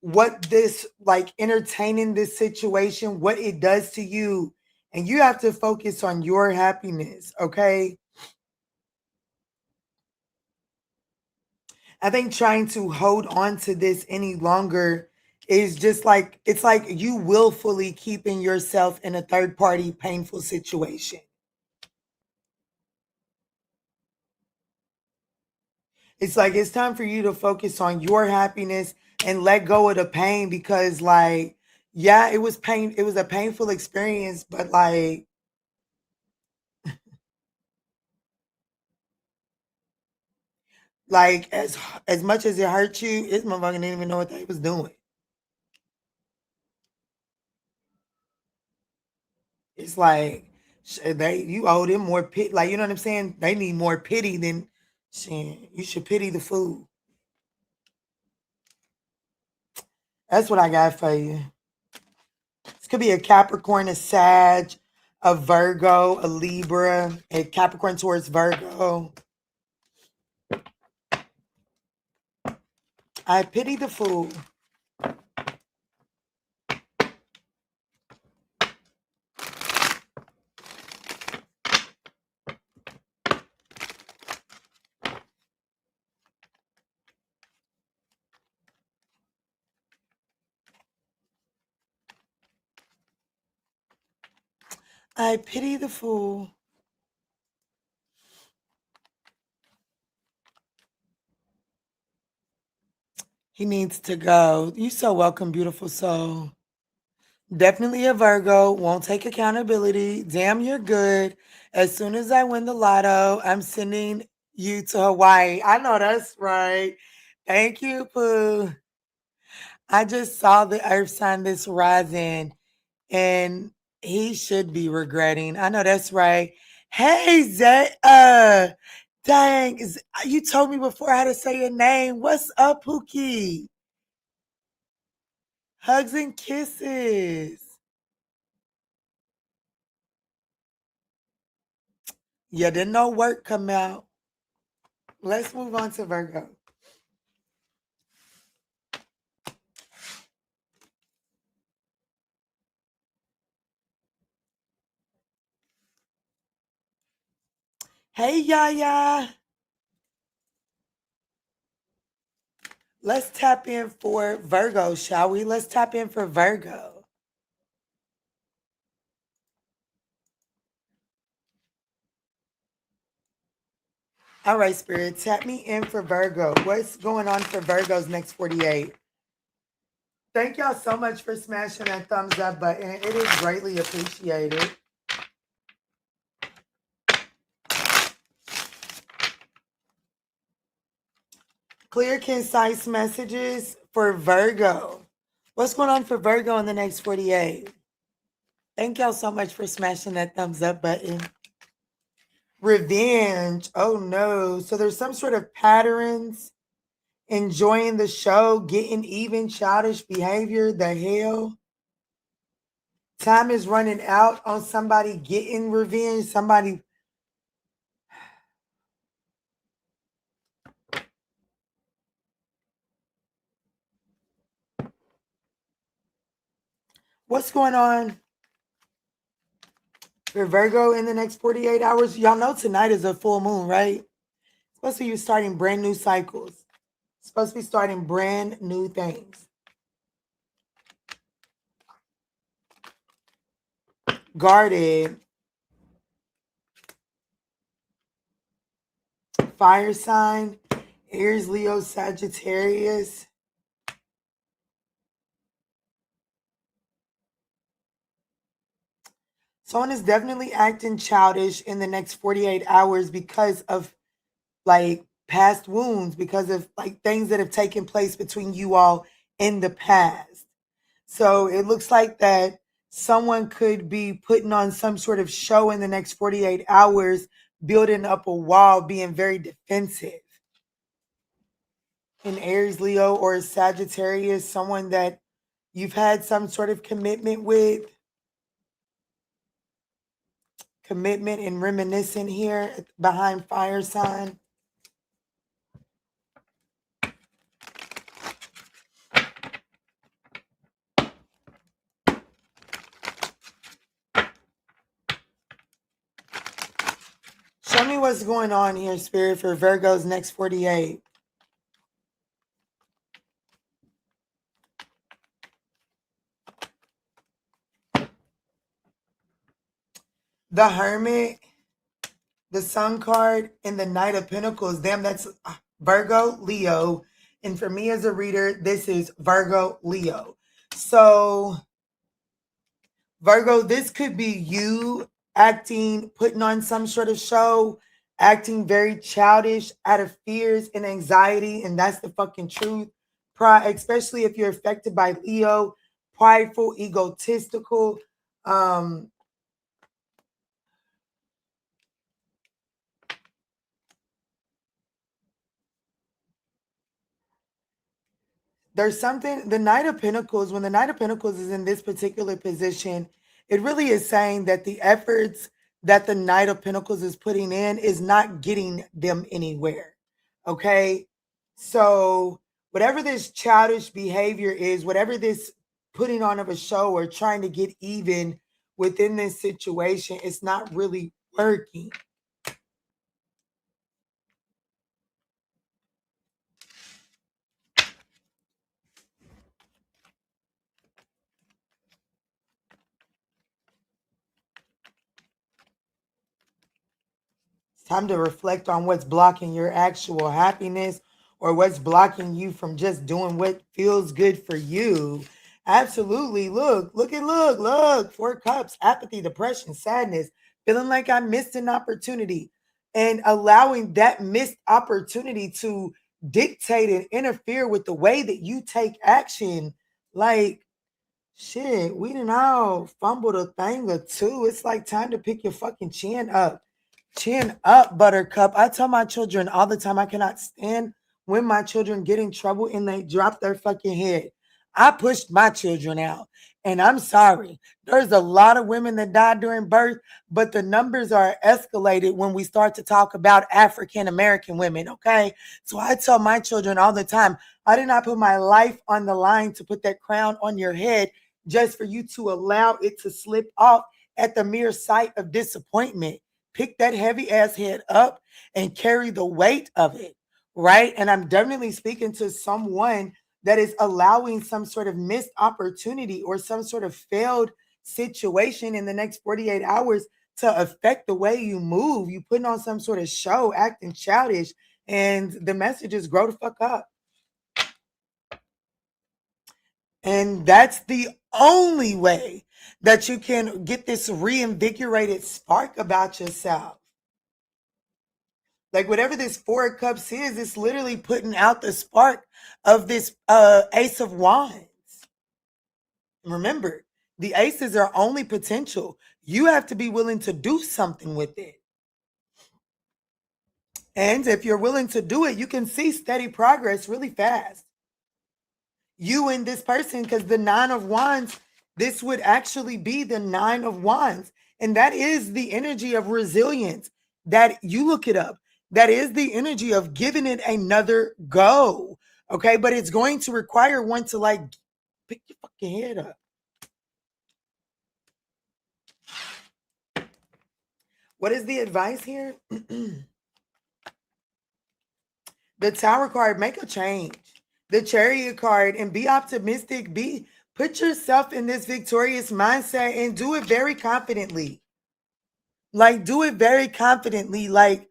what this, like entertaining this situation, what it does to you. And you have to focus on your happiness, okay? I think trying to hold on to this any longer is just like, it's like you willfully keeping yourself in a third party painful situation. It's like it's time for you to focus on your happiness and let go of the pain, because like, yeah, it was pain. It was a painful experience, but like as much as it hurt you, this motherfucker didn't even know what they was doing. It's like you owe them more pity. Like, you know what I'm saying? They need more pity than shit. You should pity the fool. That's what I got for you. This could be a Capricorn, a Sag, a Virgo, a Libra, a Capricorn towards Virgo. I pity the fool. I pity the fool. He needs to go. You so welcome, beautiful soul. Definitely a Virgo. Won't take accountability. Damn, you're good. As soon as I win the lotto, I'm sending you to Hawaii. I know that's right. Thank you, Pooh. I just saw the earth sign this rising, and he should be regretting. I know that's right. Hey, Zay. Dang, you told me before how to say your name. What's up, Pookie? Hugs and kisses. Yeah, didn't no work come out. Let's move on to Virgo. Hey, Yaya. Let's tap in for Virgo, shall we? Let's tap in for Virgo. All right, Spirit, tap me in for Virgo. What's going on for Virgo's next 48? Thank y'all so much for smashing that thumbs up button. It is greatly appreciated. Clear, concise messages for Virgo. What's going on for Virgo in the next 48? Thank y'all so much for smashing that thumbs up button. Revenge. Oh no. So there's some sort of patterns. Enjoying the show, getting even, childish behavior. The hell? Time is running out on somebody getting revenge. Somebody. What's going on for Virgo in the next 48 hours? Y'all know tonight is a full moon, right? Supposed to be starting brand new cycles. Supposed to be starting brand new things. Guarded. Fire sign. Aries, Leo, Sagittarius. Someone is definitely acting childish in the next 48 hours because of like past wounds, because of like things that have taken place between you all in the past. So it looks like that someone could be putting on some sort of show in the next 48 hours, building up a wall, being very defensive. In Aries, Leo, or Sagittarius, someone that you've had some sort of commitment with. Commitment and reminiscent here behind fire sign. Show me what's going on here, Spirit, for Virgo's next 48. The Hermit, the Sun card, and the Knight of Pentacles. Damn, that's Virgo, Leo. And for me as a reader, this is Virgo, Leo. So, Virgo, this could be you acting, putting on some sort of show, acting very childish out of fears and anxiety. And that's the fucking truth. Especially if you're affected by Leo, prideful, egotistical. There's something, the Knight of Pentacles, when the Knight of Pentacles is in this particular position, it really is saying that the efforts that the Knight of Pentacles is putting in is not getting them anywhere. Okay? So whatever this childish behavior is, whatever this putting on of a show or trying to get even within this situation, it's not really working. Time to reflect on what's blocking your actual happiness or what's blocking you from just doing what feels good for you. Absolutely. Look. 4 cups, apathy, depression, sadness, feeling like I missed an opportunity and allowing that missed opportunity to dictate and interfere with the way that you take action. Like, shit, we done all fumbled a thing or two. It's like time to pick your fucking chin up. Chin up, Buttercup. I tell my children all the time I cannot stand when my children get in trouble and they drop their fucking head. I pushed my children out. And I'm sorry. There's a lot of women that died during birth, but the numbers are escalated when we start to talk about African American women, okay? So I tell my children all the time, I did not put my life on the line to put that crown on your head just for you to allow it to slip off at the mere sight of disappointment. Pick that heavy ass head up and carry the weight of it, right? And I'm definitely speaking to someone that is allowing some sort of missed opportunity or some sort of failed situation in the next 48 hours to affect the way you move. You putting on some sort of show, acting childish, and the message is grow the fuck up. And that's the only way that you can get this reinvigorated spark about yourself. Like whatever this 4 of Cups is, it's literally putting out the spark of this Ace of Wands. Remember, the aces are only potential. You have to be willing to do something with it. And if you're willing to do it, you can see steady progress really fast. You and this person, because the 9 of Wands, this would actually be the 9 of Wands. And that is the energy of resilience. That you look it up. That is the energy of giving it another go. Okay, but it's going to require one to like pick your fucking head up. What is the advice here? The Tower card, make a change. The Chariot card, and be optimistic. Put yourself in this victorious mindset and do it very confidently. Like, do it very confidently. Like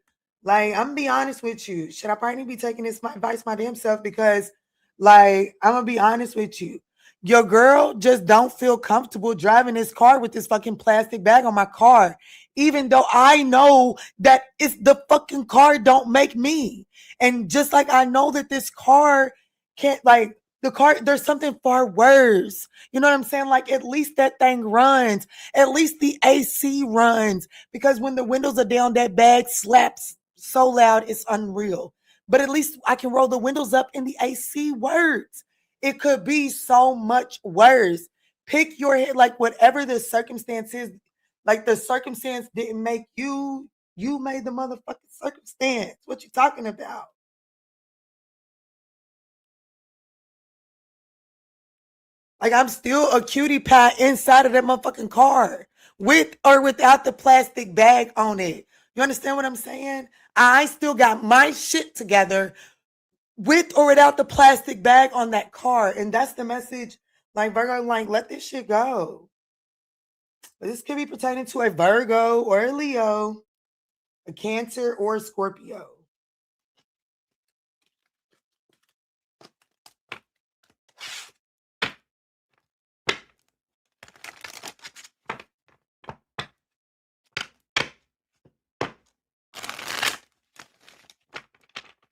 I'm gonna be honest with you. Should I probably be taking this advice my damn self? Because, like, I'm gonna be honest with you. Your girl just don't feel comfortable driving this car with this fucking plastic bag on my car. Even though I know that it's the fucking car don't make me. And just like I know that this car can't, like, the car, there's something far worse. You know what I'm saying? Like, at least that thing runs. At least the AC runs. Because when the windows are down, that bag slaps so loud, it's unreal. But at least I can roll the windows up and the AC works. It could be so much worse. Pick your head, like whatever the circumstance is, like the circumstance didn't make you, you made the motherfucking circumstance. What you talking about? Like I'm still a cutie pie inside of that motherfucking car with or without the plastic bag on it. You understand what I'm saying? I still got my shit together with or without the plastic bag on that car. And that's the message. Like Virgo, like let this shit go. This could be pertaining to a Virgo or a Leo, a Cancer or a Scorpio.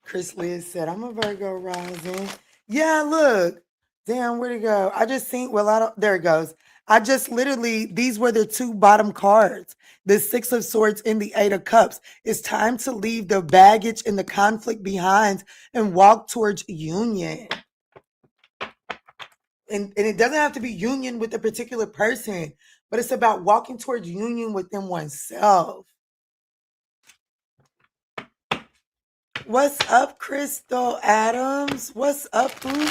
Chris Liz said, I'm a Virgo rising. Yeah, look. Damn, where'd it go? I just seen, well, I don't, there it goes. I just literally, these were the two bottom cards. The Six of Swords and the Eight of Cups. It's time to leave the baggage and the conflict behind and walk towards union. And it doesn't have to be union with a particular person, but it's about walking towards union within oneself. What's up, Crystal Adams? What's up, boo?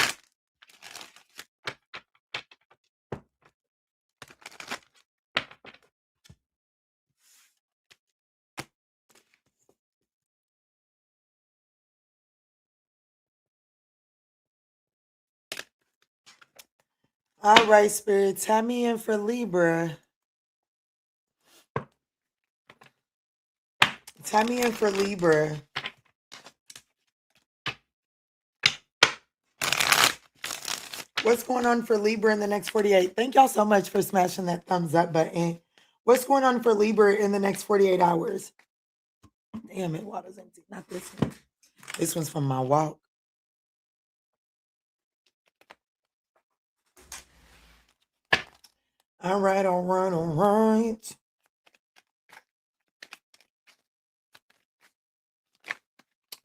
All right, Spirit, tap me in for Libra. Tap me in for Libra. What's going on for Libra in the next 48? Thank y'all so much for smashing that thumbs up button. What's going on for Libra in the next 48 hours? Damn it, water's empty. Not this one. This one's from my walk. All right, all right, all right.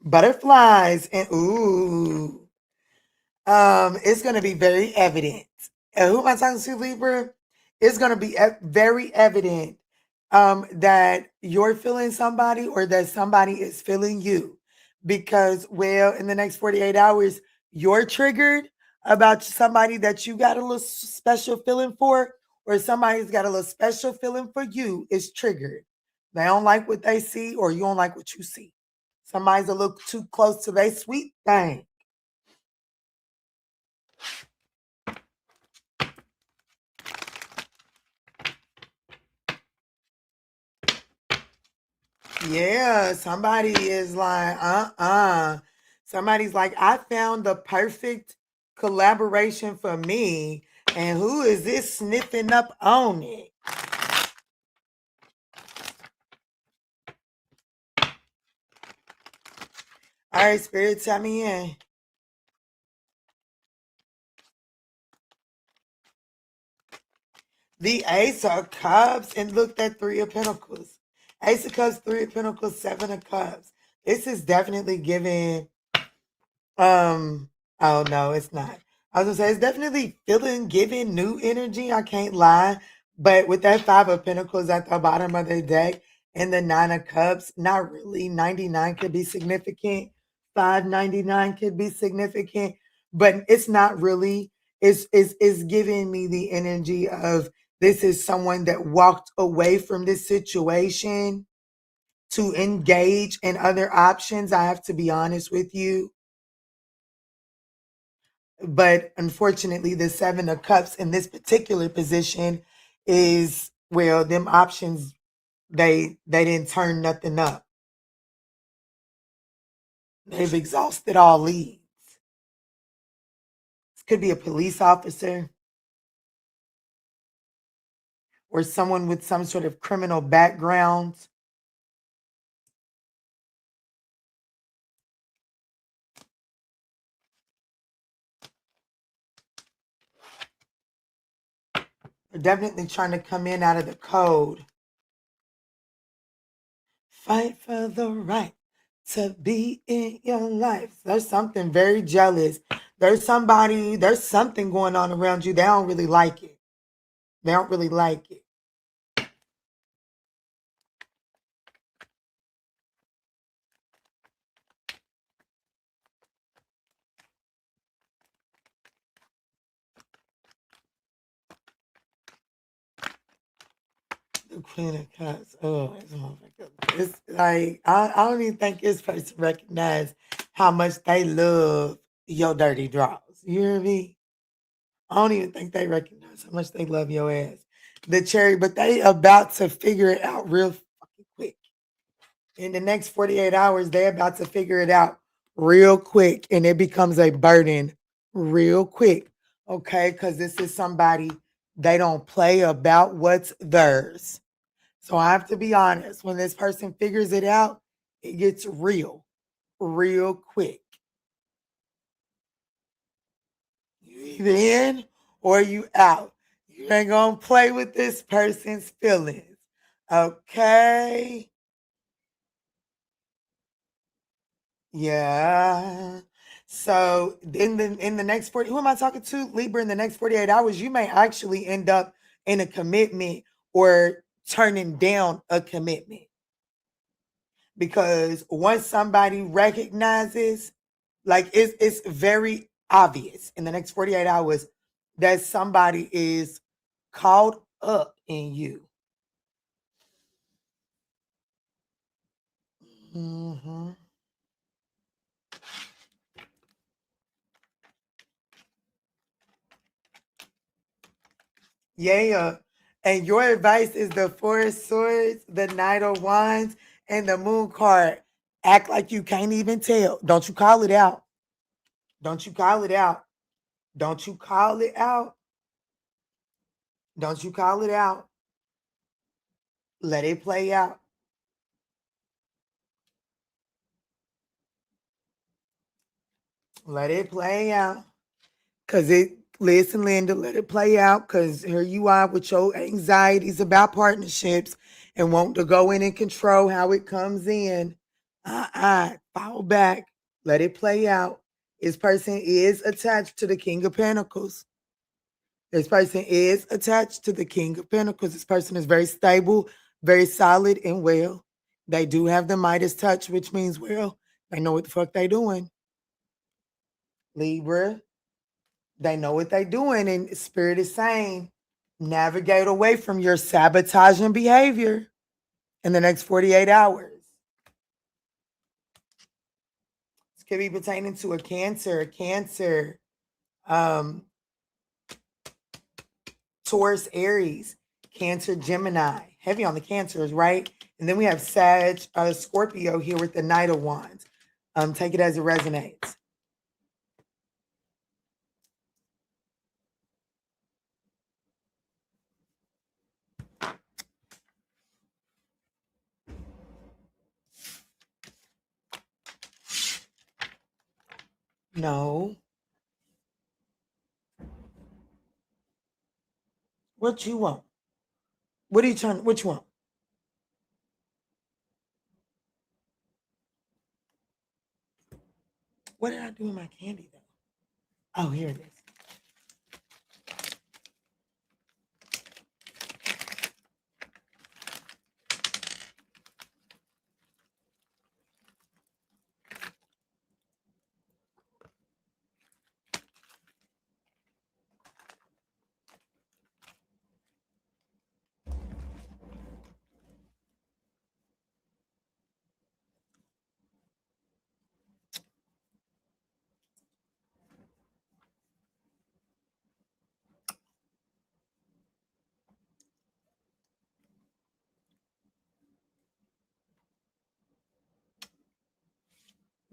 Butterflies and ooh. It's going to be very evident. Who am I talking to, Libra? It's going to be very evident that you're feeling somebody or that somebody is feeling you. Because, well, in the next 48 hours, you're triggered about somebody that you got a little special feeling for, or somebody's got a little special feeling for you is triggered. They don't like what they see, or you don't like what you see. Somebody's a little too close to their sweet thing. Yeah, somebody is like, Somebody's like, I found the perfect collaboration for me. And who is this sniffing up on it? All right, Spirit, tell me in. The Ace of Cups, and look, that Three of Pentacles. Ace of Cups, Three of Pentacles, Seven of Cups. This is definitely giving, oh no, it's not. I was gonna say it's definitely giving new energy. I can't lie. But with that Five of Pentacles at the bottom of the deck and the Nine of Cups, not really. 99 could be significant. 599 could be significant, but it's not really. It's giving me the energy of this is someone that walked away from this situation to engage in other options. I have to be honest with you. But unfortunately, the Seven of Cups in this particular position is, well, them options, they didn't turn nothing up. They've exhausted all leads. This could be a police officer or someone with some sort of criminal background. They're definitely trying to come in out of the code. Fight for the right to be in your life. There's something very jealous. There's something going on around you. They don't really like it. They don't really like it. The Queen of Cups. Oh, it's like I don't even think this person recognize how much they love your dirty draws. You hear me? I don't even think they recognize how much they love your ass. The cherry, but they about to figure it out real fucking quick. In the next 48 hours, they're about to figure it out real quick, and it becomes a burden real quick. Okay, because this is somebody they don't play about what's theirs. So I have to be honest, when this person figures it out, it gets real quick. You either in or you out. You ain't gonna play with this person's feelings. Okay? Yeah. So in the next 40, who am I talking to? Libra, in the next 48 hours, you may actually end up in a commitment or turning down a commitment. Because once somebody recognizes, like it's very obvious in the next 48 hours that somebody is caught up in you. Mm-hmm. Yeah. And your advice is the Four of Swords, the Knight of Wands, and the Moon card. Act like you can't even tell. Don't you call it out. Don't you call it out. Don't you call it out. Don't you call it out. Let it play out. Let it play out. Listen, Linda, let it play out. Cause here you are with your anxieties about partnerships and want to go in and control how it comes in. Fall back. Let it play out. This person is attached to the King of Pentacles. This person is attached to the King of Pentacles. This person is very stable, very solid, and well. They do have the Midas touch, which means, well, they know what the fuck they doing. Libra, they know what they're doing, and Spirit is saying, navigate away from your sabotaging behavior in the next 48 hours. This could be pertaining to a Cancer, Taurus, Aries, Cancer, Gemini. Heavy on the Cancers, right? And then we have Scorpio here with the Knight of Wands. Take it as it resonates. No. What you want? What you want? What did I do with my candy though? Oh, here it is.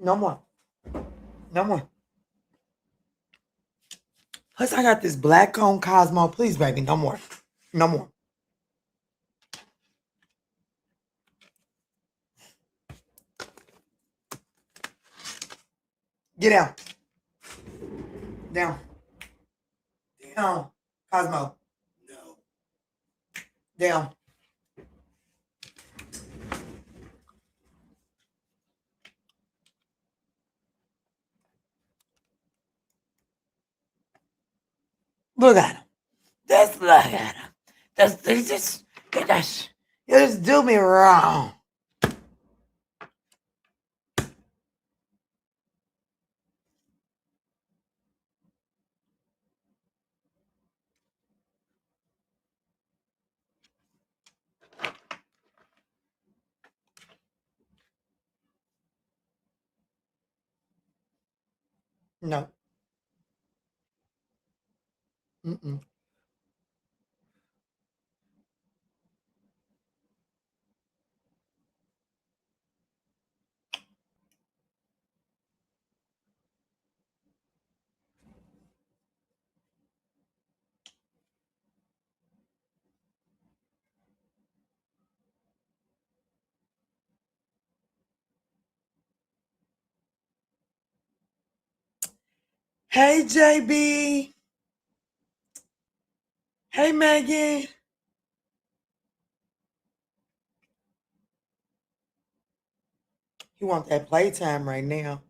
No more. No more. Plus, I got this black cone Cosmo. Please, baby, no more. No more. Get down. Down. Down. Cosmo. No. Down. Look at him. Just look at him. You just do me wrong. No. Mm-mm. Hey, JB. Hey, Megan. You want that playtime right now.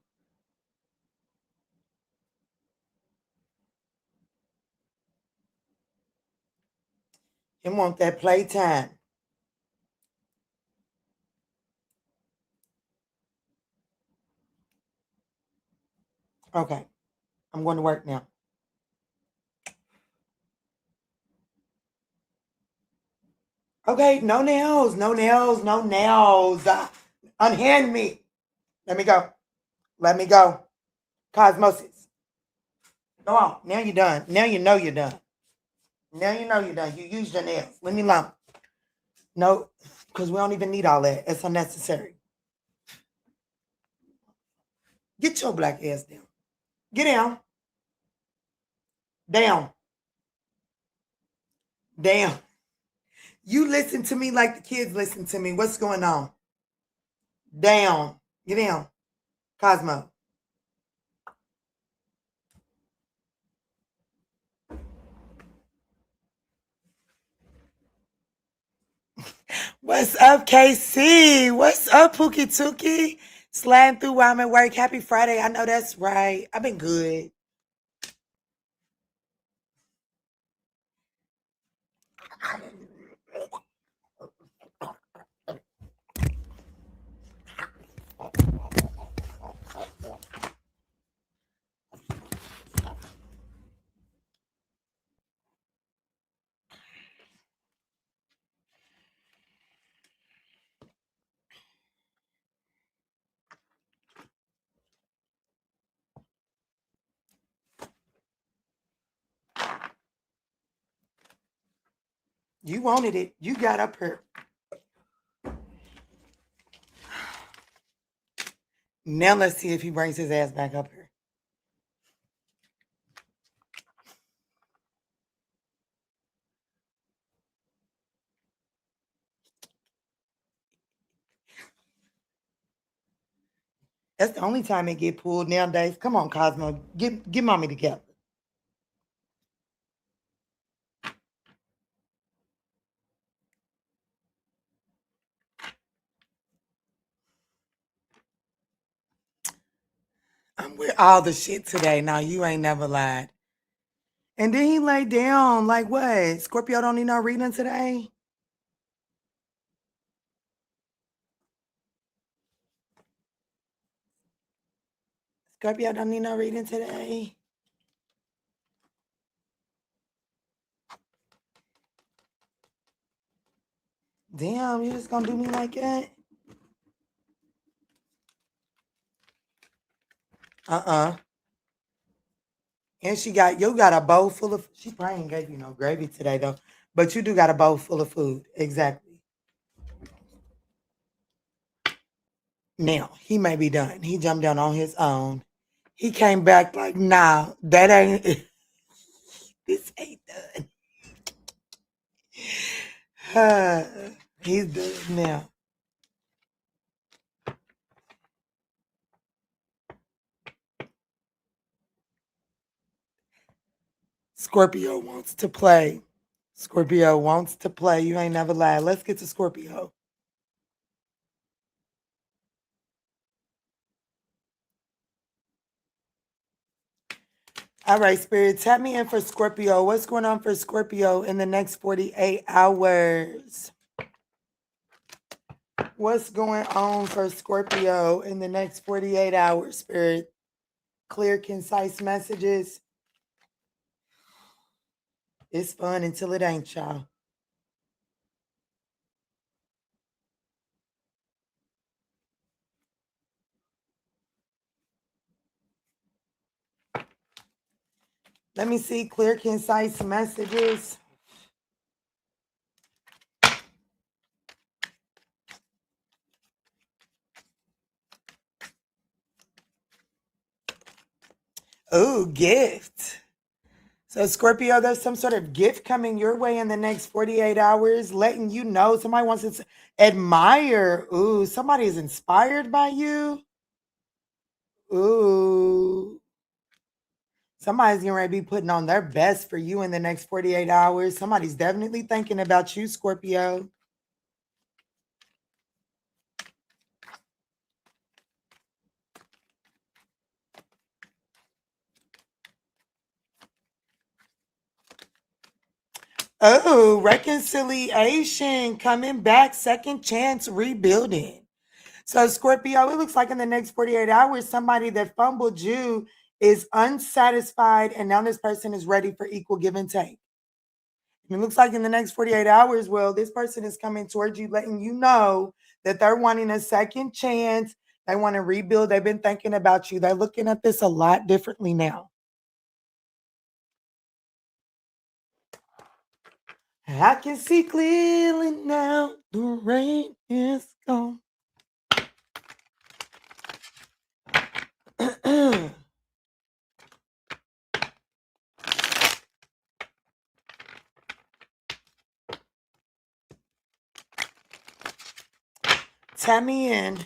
You want that playtime. Okay. I'm going to work now. Okay. No nails. No nails. No nails. Unhand me. Let me go. Let me go. Cosmosis. Go on. Now you're done. Now you know you're done. Now you know you're done. You used your nails. Leave me alone. No, because we don't even need all that. It's unnecessary. Get your black ass down. Get down. Down. Down. You listen to me like the kids listen to me. What's going on? Down. Get down. Cosmo. What's up, KC? What's up, Pookie Tookie? Sliding through while I'm at work. Happy Friday. I know that's right. I've been good. You wanted it. You got up here. Now let's see if he brings his ass back up here. That's the only time it get pulled nowadays. Come on, Cosmo. Get mommy together. I'm with all the shit today. Now you ain't never lied. And then he laid down. Like what? Scorpio don't need no reading today? Scorpio don't need no reading today. Damn, you just gonna do me like that? And you got a bowl full of, she probably ain't gave you no gravy today though. But you do got a bowl full of food. Exactly. Now, he may be done. He jumped down on his own. He came back like, nah, that ain't, this ain't done. He's done now. Scorpio wants to play. Scorpio wants to play. You ain't never lied. Let's get to Scorpio. All right, Spirit, tap me in for Scorpio. What's going on for Scorpio in the next 48 hours? What's going on for Scorpio in the next 48 hours, Spirit? Clear, concise messages. It's fun until it ain't, y'all. Let me see. Clear, concise messages. Oh, gift. So Scorpio, there's some sort of gift coming your way in the next 48 hours, letting you know somebody wants to admire. Ooh, somebody is inspired by you. Ooh. Somebody's going to be putting on their best for you in the next 48 hours. Somebody's definitely thinking about you, Scorpio. Oh, reconciliation, coming back, second chance, rebuilding. So Scorpio, it looks like in the next 48 hours, somebody that fumbled you is unsatisfied, and now this person is ready for equal give and take. And it looks like in the next 48 hours, well, this person is coming towards you, letting you know that they're wanting a second chance. They want to rebuild. They've been thinking about you. They're looking at this a lot differently now. I can see clearly now the rain is gone. Tap me in.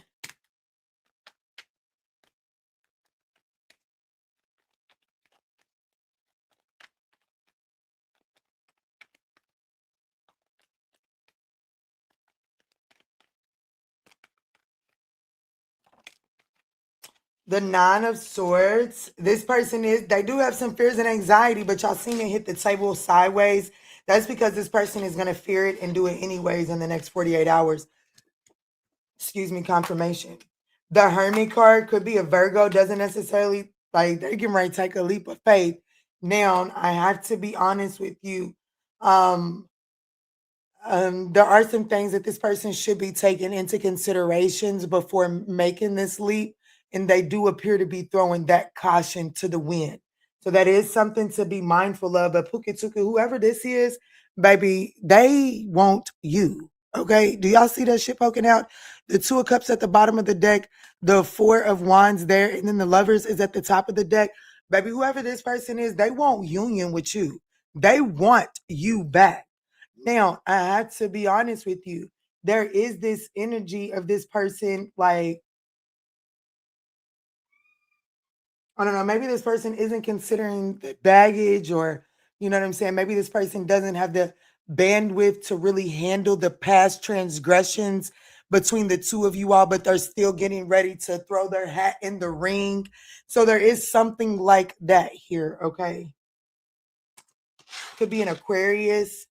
The Nine of Swords. This person they do have some fears and anxiety, but y'all seen it hit the table sideways. That's because this person is going to fear it and do it anyways in the next 48 hours. Excuse me, confirmation. The Hermit card could be a Virgo, doesn't necessarily, like, they can ready to take a leap of faith. Now, I have to be honest with you. There are some things that this person should be taking into considerations before making this leap, and they do appear to be throwing that caution to the wind. So that is something to be mindful of. But Pukituka, whoever this is, baby, they want you. Okay. Do y'all see that shit poking out? The Two of Cups at the bottom of the deck, the Four of Wands there, and then the Lovers is at the top of the deck. Baby, whoever this person is, they want union with you. They want you back. Now, I have to be honest with you. There is this energy of this person, like, I don't know, maybe this person isn't considering the baggage, or, you know what I'm saying? Maybe this person doesn't have the bandwidth to really handle the past transgressions between the two of you all, but they're still getting ready to throw their hat in the ring. So there is something like that here, okay? Could be an Aquarius.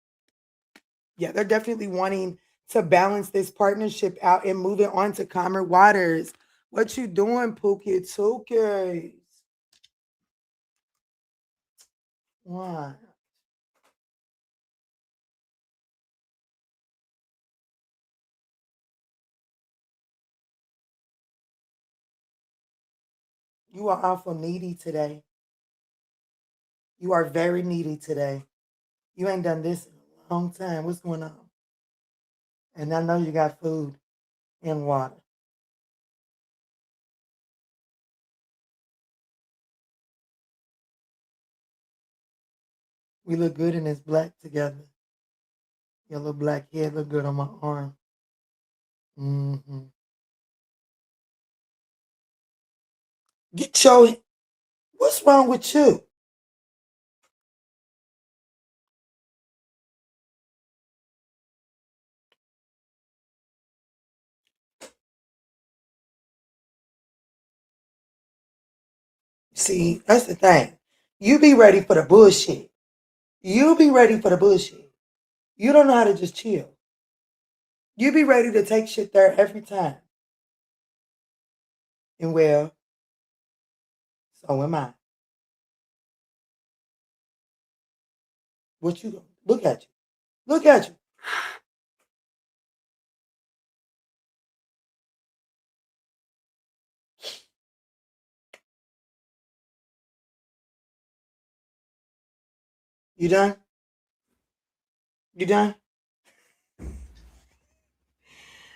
Yeah, they're definitely wanting to balance this partnership out and move it on to calmer waters. What you doing, Pookie Tookies? What? You are awful needy today. You are very needy today. You ain't done this in a long time. What's going on? And I know you got food and water. We look good in this black together. Your little black head look good on my arm. Mm-hmm. Get your, what's wrong with you? See, that's the thing. You be ready for the bullshit. You be ready for the bullshit. You don't know how to just chill. You be ready to take shit there every time. And well, so am I. What you doing? Look at you. Look at you. You done? You done?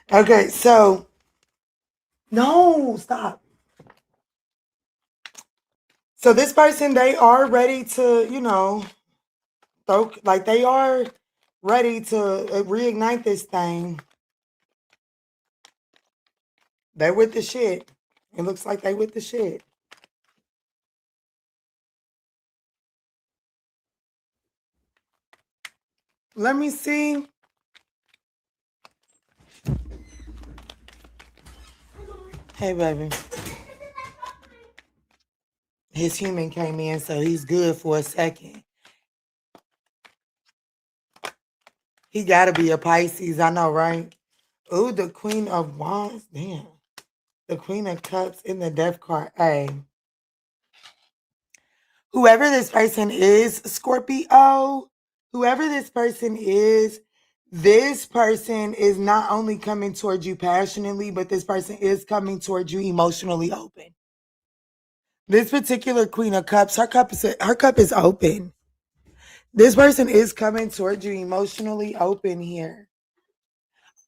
Okay, so no, stop. So this person, they are ready to, like they are ready to reignite this thing. They with the shit. It looks like they with the shit. Let me see. Hey, baby. His human came in, so he's good for a second. He got to be a Pisces, I know, right? Ooh, the Queen of Wands. Damn. The Queen of Cups in the Death card. Hey. Whoever this person is, Scorpio, whoever this person is not only coming towards you passionately, but this person is coming towards you emotionally open. This particular Queen of Cups, her cup is open. This person is coming towards you emotionally open here.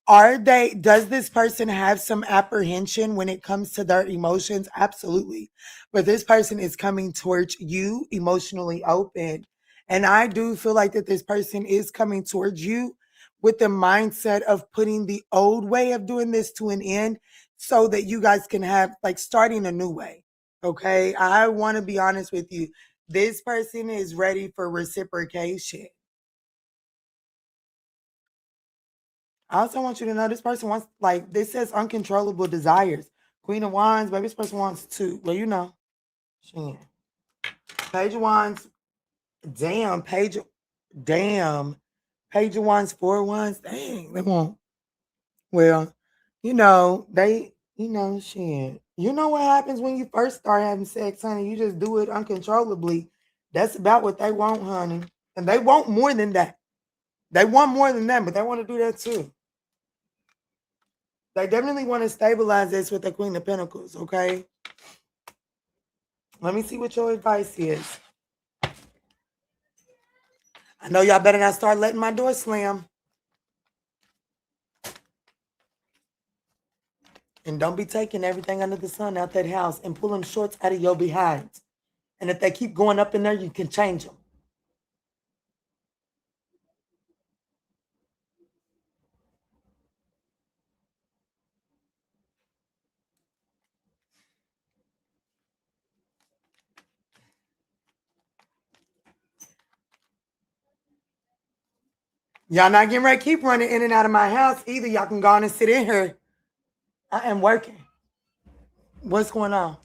Does this person have some apprehension when it comes to their emotions? Absolutely. But this person is coming towards you emotionally open. And I do feel like that this person is coming towards you with the mindset of putting the old way of doing this to an end so that you guys can have like starting a new way. Okay. I want to be honest with you. This person is ready for reciprocation. I also want you to know this person wants, like, this says uncontrollable desires. Queen of Wands, baby, this person wants to, well, Shit. Page of Wands, damn. Page of Wands, 4 Wands, dang, they won't. Well, shit. You know what happens when you first start having sex, honey? You just do it uncontrollably. That's about what they want, honey. And they want more than that. They want more than that, but they want to do that too. They definitely want to stabilize this with the Queen of Pentacles, okay? Let me see what your advice is. I know y'all better not start letting my door slam. And don't be taking everything under the sun out that house and pulling shorts out of your behind. And if they keep going up in there, you can change them. Y'all not getting ready to keep running in and out of my house either. Y'all can go on and sit in here. I am working. What's going on?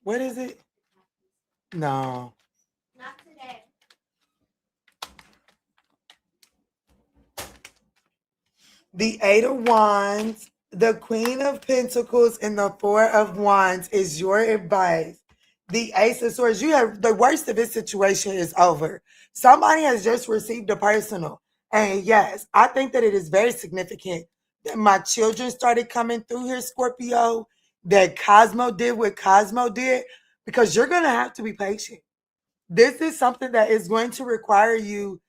What is it? No. Not today. The 8 of Wands, the Queen of Pentacles, and the 4 of Wands is your advice. The Ace of Swords, you have the worst of this situation is over. Somebody has just received a personal. And yes, I think that it is very significant that my children started coming through here, Scorpio, that Cosmo did what Cosmo did, because you're going to have to be patient. This is something that is going to require you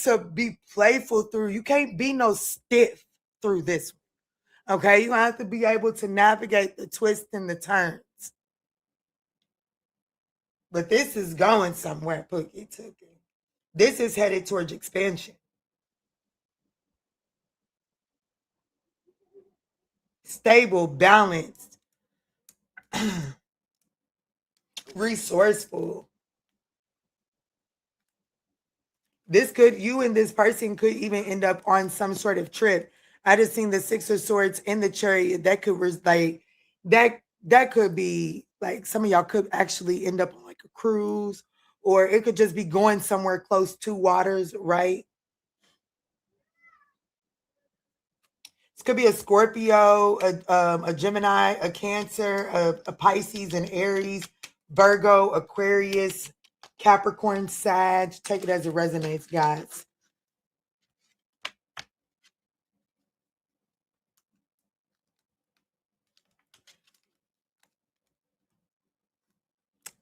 to be playful through. You can't be no stiff through this one. Okay, you have to be able to navigate the twists and the turns. But this is going somewhere, Pookie Tookie. This is headed towards expansion. Stable, balanced, resourceful. You and this person could even end up on some sort of trip. I just seen the 6 of Swords in the Chariot. That that could be like some of y'all could actually end up on like a cruise, or it could just be going somewhere close to waters, right? This could be a Scorpio, a Gemini, a Cancer, a Pisces, an Aries, Virgo, Aquarius, Capricorn, Sag. Take it as it resonates, guys.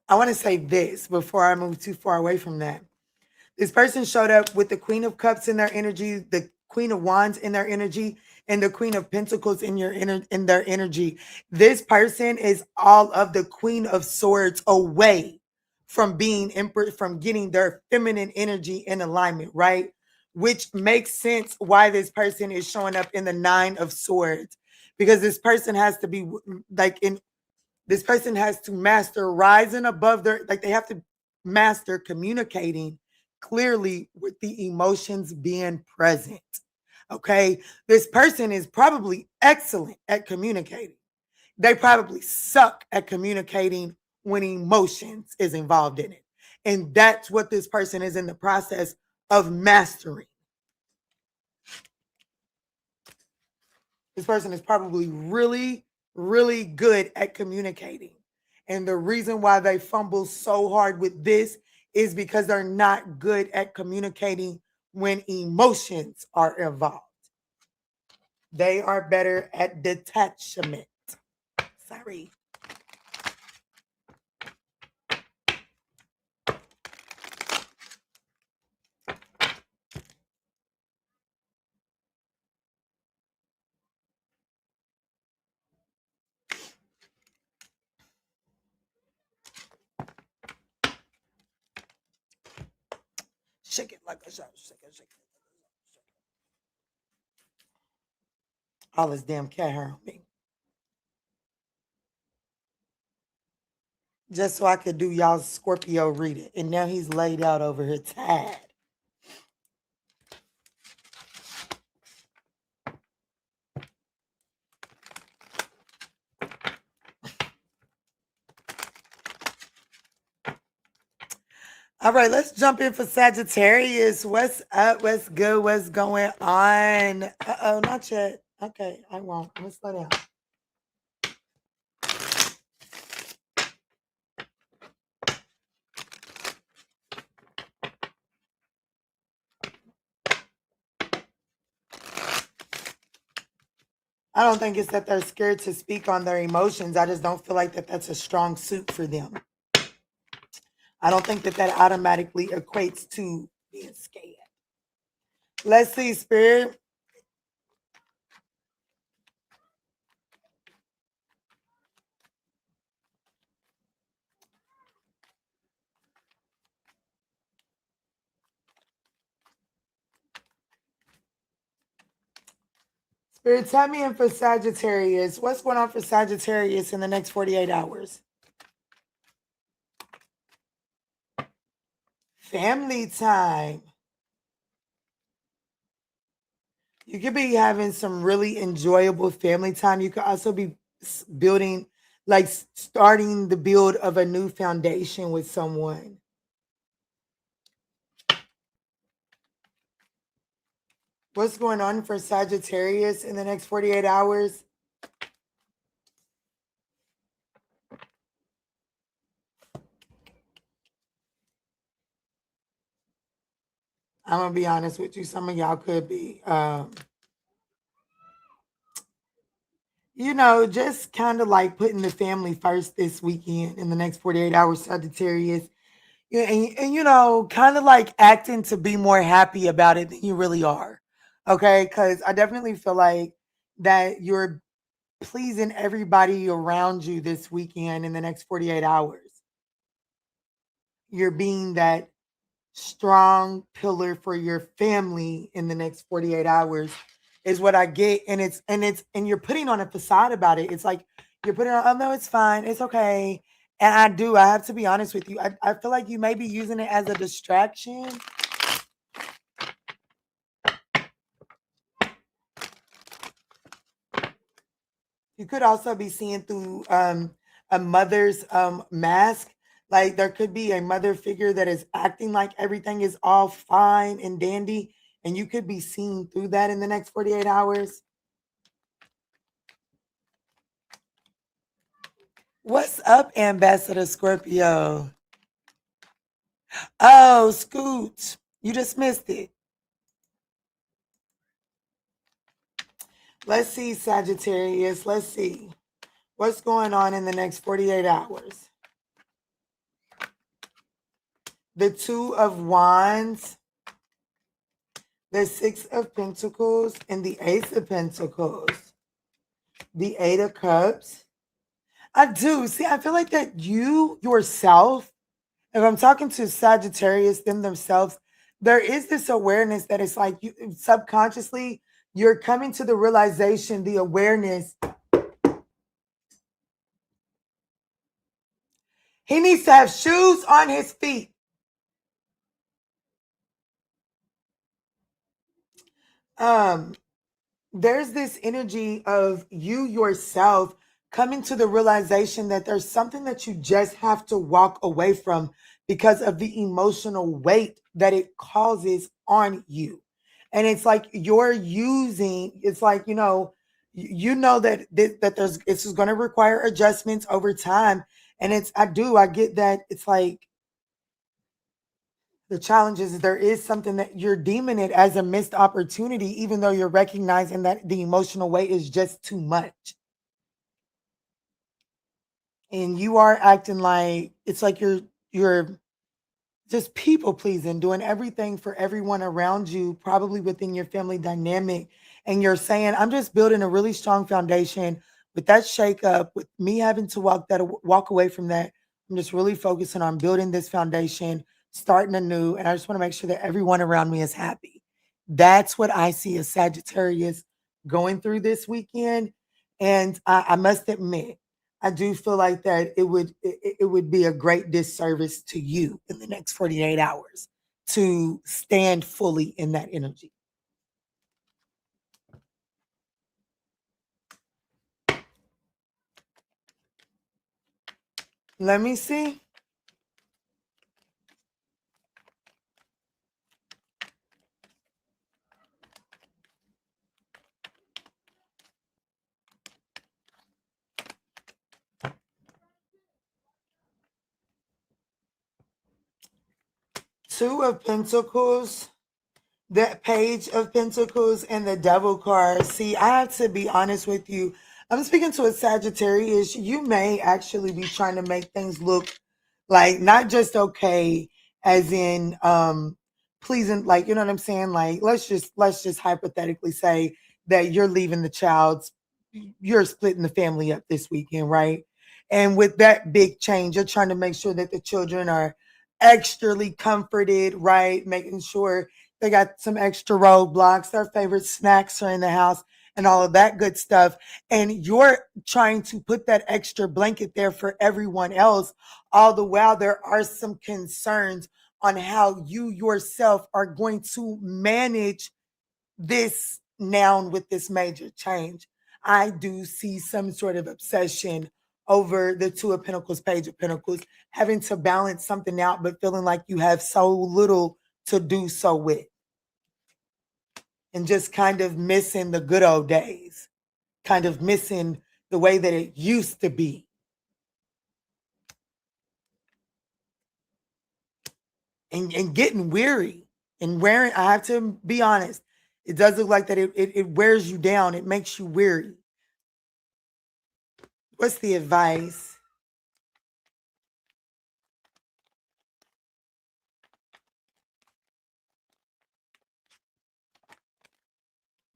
I want to say this before I move too far away from that. This person showed up with the Queen of Cups in their energy, the Queen of Wands in their energy, and the Queen of Pentacles in their energy. This person is all of the Queen of Swords away from being from getting their feminine energy in alignment, right? Which makes sense why this person is showing up in the Nine of Swords, because this person has to be like in this person has to master rising above their, like they have to master communicating clearly with the emotions being present. Okay. This person is probably excellent at communicating. They probably suck at communicating when emotions is involved in it. And that's what this person is in the process of mastering. This person is probably really, really good at communicating. And the reason why they fumble so hard with this is because they're not good at communicating when emotions are involved. They are better at detachment. Sorry. Shake it like a shot. Shake it, shake it. All this damn cat hair on me. Just so I could do y'all's Scorpio reading. And now he's laid out over here tired. All right, let's jump in for Sagittarius. What's up? What's good? What's going on? Uh-oh, not yet. Okay, I won't. Let me slow down. I don't think it's that they're scared to speak on their emotions. I just don't feel like that's a strong suit for them. I don't think that automatically equates to being scared. Let's see, Spirit. Spirit, tell me in for Sagittarius. What's going on for Sagittarius in the next 48 hours? Family time. You could be having some really enjoyable family time. You could also be building, like starting the build of a new foundation with someone. What's going on for Sagittarius in the next 48 hours? I'm going to be honest with you. Some of y'all could be, just kind of like putting the family first this weekend in the next 48 hours, Sagittarius. Yeah, and kind of like acting to be more happy about it than you really are. Okay, because I definitely feel like that you're pleasing everybody around you this weekend in the next 48 hours. You're being that strong pillar for your family in the next 48 hours is what I get. And you're putting on a facade about it. It's like you're putting on, oh no, it's fine, it's okay. And I have to be honest with you. I feel like you may be using it as a distraction. You could also be seeing through a mother's mask. Like there could be a mother figure that is acting like everything is all fine and dandy, and you could be seeing through that in the next 48 hours. What's up, Ambassador Scorpio? Oh, Scoot, you just missed it. Let's see, Sagittarius. Let's see what's going on in the next 48 hours. The Two of Wands, the Six of Pentacles, and the Ace of Pentacles. The Eight of Cups. I do. See, I feel like that you yourself, if I'm talking to Sagittarius, them themselves, there is this awareness that it's like you subconsciously, you're coming to the realization, the awareness. He needs to have shoes on his feet. There's this energy of you yourself coming to the realization that there's something that you just have to walk away from because of the emotional weight that it causes on you. And it's like you're using, it's like, you know that that there's, this is going to require adjustments over time. And I get that. It's like, the challenge is there is something that you're deeming it as a missed opportunity, even though you're recognizing that the emotional weight is just too much. And you are acting like it's like you're just people pleasing, doing everything for everyone around you, probably within your family dynamic. And you're saying, I'm just building a really strong foundation with that shakeup, with me having to walk away from that. I'm just really focusing on building this foundation, starting anew. And I just want to make sure that everyone around me is happy. That's what I see as Sagittarius going through this weekend. And I must admit, I do feel like that it would be a great disservice to you in the next 48 hours to stand fully in that energy. Let me see. Two of Pentacles, that Page of Pentacles, and the Devil card. See, I have to be honest with you. I'm speaking to a Sagittarius. You may actually be trying to make things look like not just okay, as in pleasing, like, you know what I'm saying? Like, let's just hypothetically say that you're leaving the child's, you're splitting the family up this weekend, right? And with that big change, you're trying to make sure that the children are extrally comforted, right? Making sure they got some extra roadblocks, their favorite snacks are in the house, and all of that good stuff. And you're trying to put that extra blanket there for everyone else. All the while, there are some concerns on how you yourself are going to manage this noun with this major change. I do see some sort of obsession over the Two of Pentacles, Page of Pentacles, having to balance something out, but feeling like you have so little to do so with, and just kind of missing the good old days, kind of missing the way that it used to be. And getting weary and wearing, I have to be honest, it does look like that it wears you down. It makes you weary. What's the advice?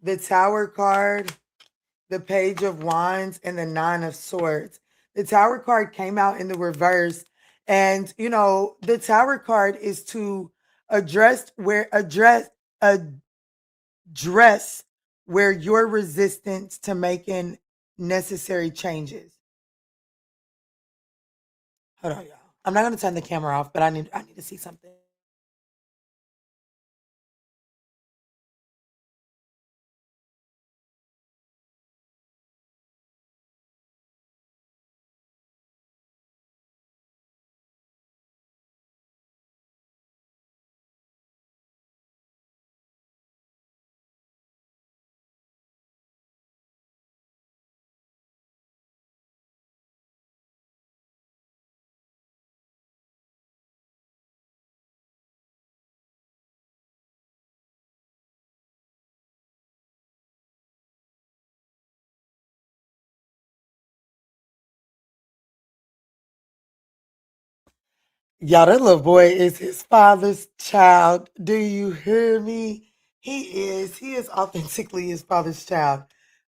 The Tower card, the Page of Wands, and the Nine of Swords. The Tower card came out in the reverse. And, the Tower card is to address where your resistance to making necessary changes. Hold on, y'all. I'm not going to turn the camera off, but I need to see something. Y'all, that little boy is his father's child. Do you hear me? He is. He is authentically his father's child.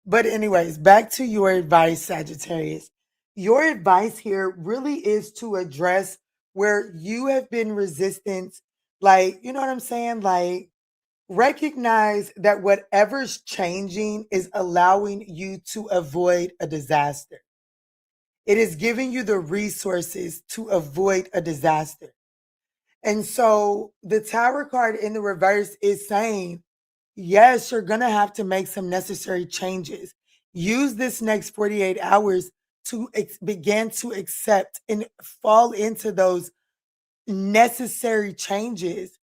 But anyways, back to your advice, Sagittarius. Your advice here really is to address where you have been resistant. Like, you know what I'm saying? Like, recognize that whatever's changing is allowing you to avoid a disaster. It is giving you the resources to avoid a disaster. And so the Tower card in the reverse is saying, yes, you're going to have to make some necessary changes. Use this next 48 hours to begin to accept and fall into those necessary changes.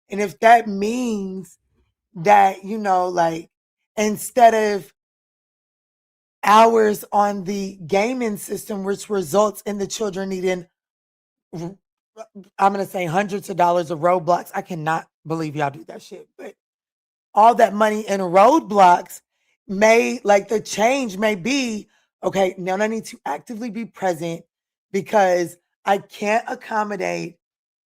And if that means that, you know, like instead of hours on the gaming system, which results in the children needing, I'm going to say hundreds of dollars of roadblocks. I cannot believe y'all do that shit. But all that money in roadblocks may, like, the change may be, okay, now I need to actively be present because I can't accommodate.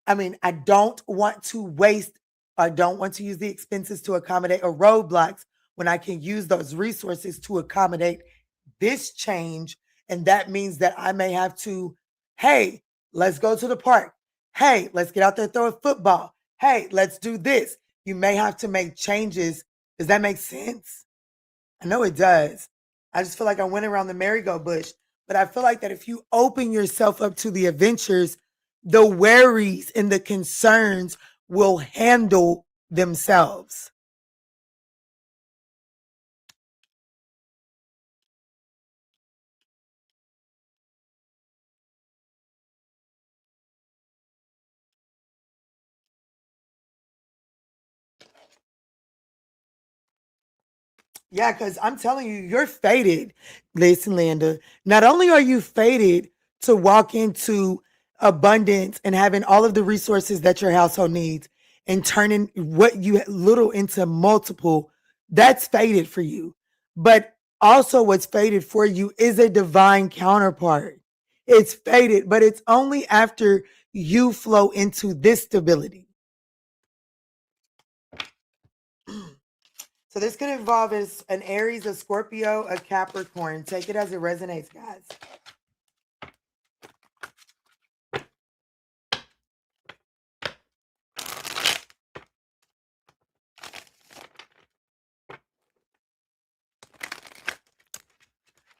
I don't want to waste, I don't want to use the expenses to accommodate a roadblocks when I can use those resources to accommodate this change. And that means that I may have to, hey, let's go to the park. Hey, let's get out there, throw a football. Hey, let's do this. You may have to make changes. Does that make sense? I know it does. I just feel like I went around the merry-go bush. But I feel like that if you open yourself up to the adventures, the worries and the concerns will handle themselves. Yeah, because I'm telling you, you're fated. Listen, Linda, not only are you fated to walk into abundance and having all of the resources that your household needs and turning what you little into multiple, that's fated for you. But also, what's fated for you is a divine counterpart. It's fated, but it's only after you flow into this stability. So this could involve an Aries, a Scorpio, a Capricorn. Take it as it resonates, guys.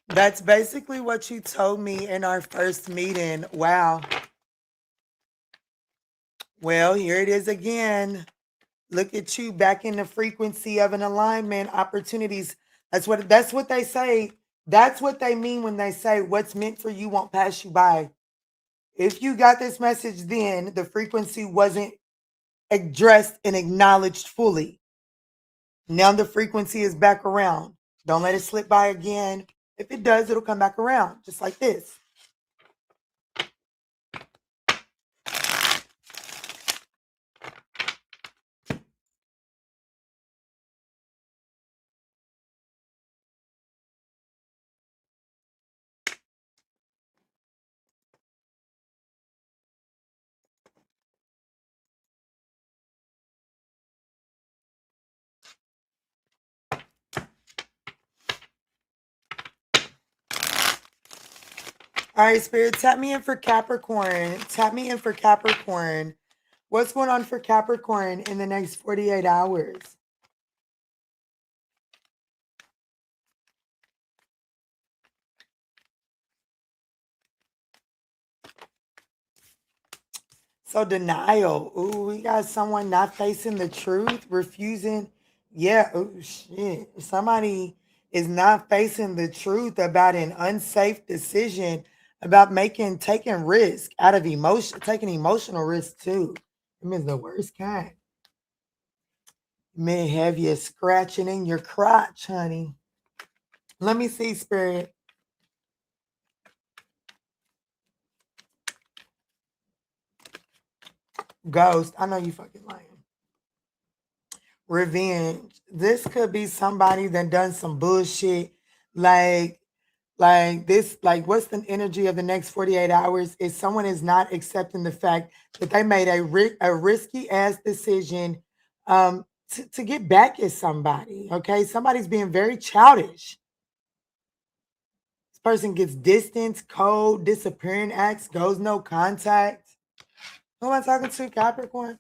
That's basically what you told me in our first meeting. Wow. Well, here it is again. Look at you back in the frequency of an alignment, opportunities. That's what they say. That's what they mean when they say what's meant for you won't pass you by. If you got this message then, the frequency wasn't addressed and acknowledged fully. Now the frequency is back around. Don't let it slip by again. If it does, it'll come back around, just like this. All right, Spirit, tap me in for Capricorn. Tap me in for Capricorn. What's going on for Capricorn in the next 48 hours? So denial. Ooh, we got someone not facing the truth, refusing. Yeah, oh shit. Somebody is not facing the truth about an unsafe decision, about taking risk out of emotion, taking emotional risk too. I mean, the worst kind. May have you scratching in your crotch, honey. Let me see, Spirit. Ghost. I know you fucking lying. Revenge. This could be somebody that done some bullshit. Like, Like this, like what's the energy of the next 48 hours is someone is not accepting the fact that they made a risky ass decision to get back at somebody. Okay. Somebody's being very childish. This person gets distance, cold, disappearing acts, goes no contact. Who am I talking to, Capricorn?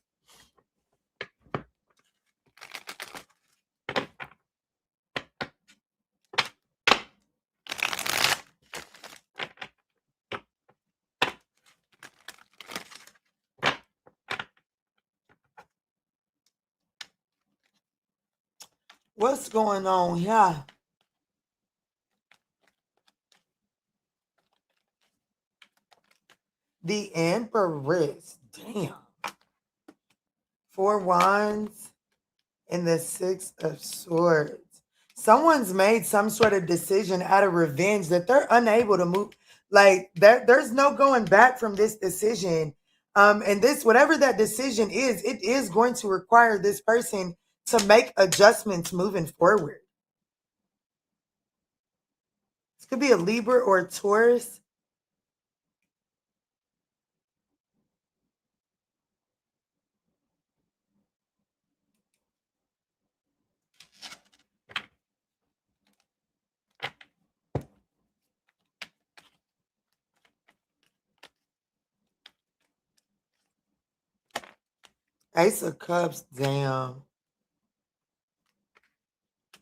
What's going on here? The Empress. Damn. 4 wands and the 6 of swords. Someone's made some sort of decision out of revenge that they're unable to move. Like there's no going back from this decision. And this, whatever that decision is, it is going to require this person to make adjustments moving forward. This could be a Libra or a Taurus. Ace of Cups, damn.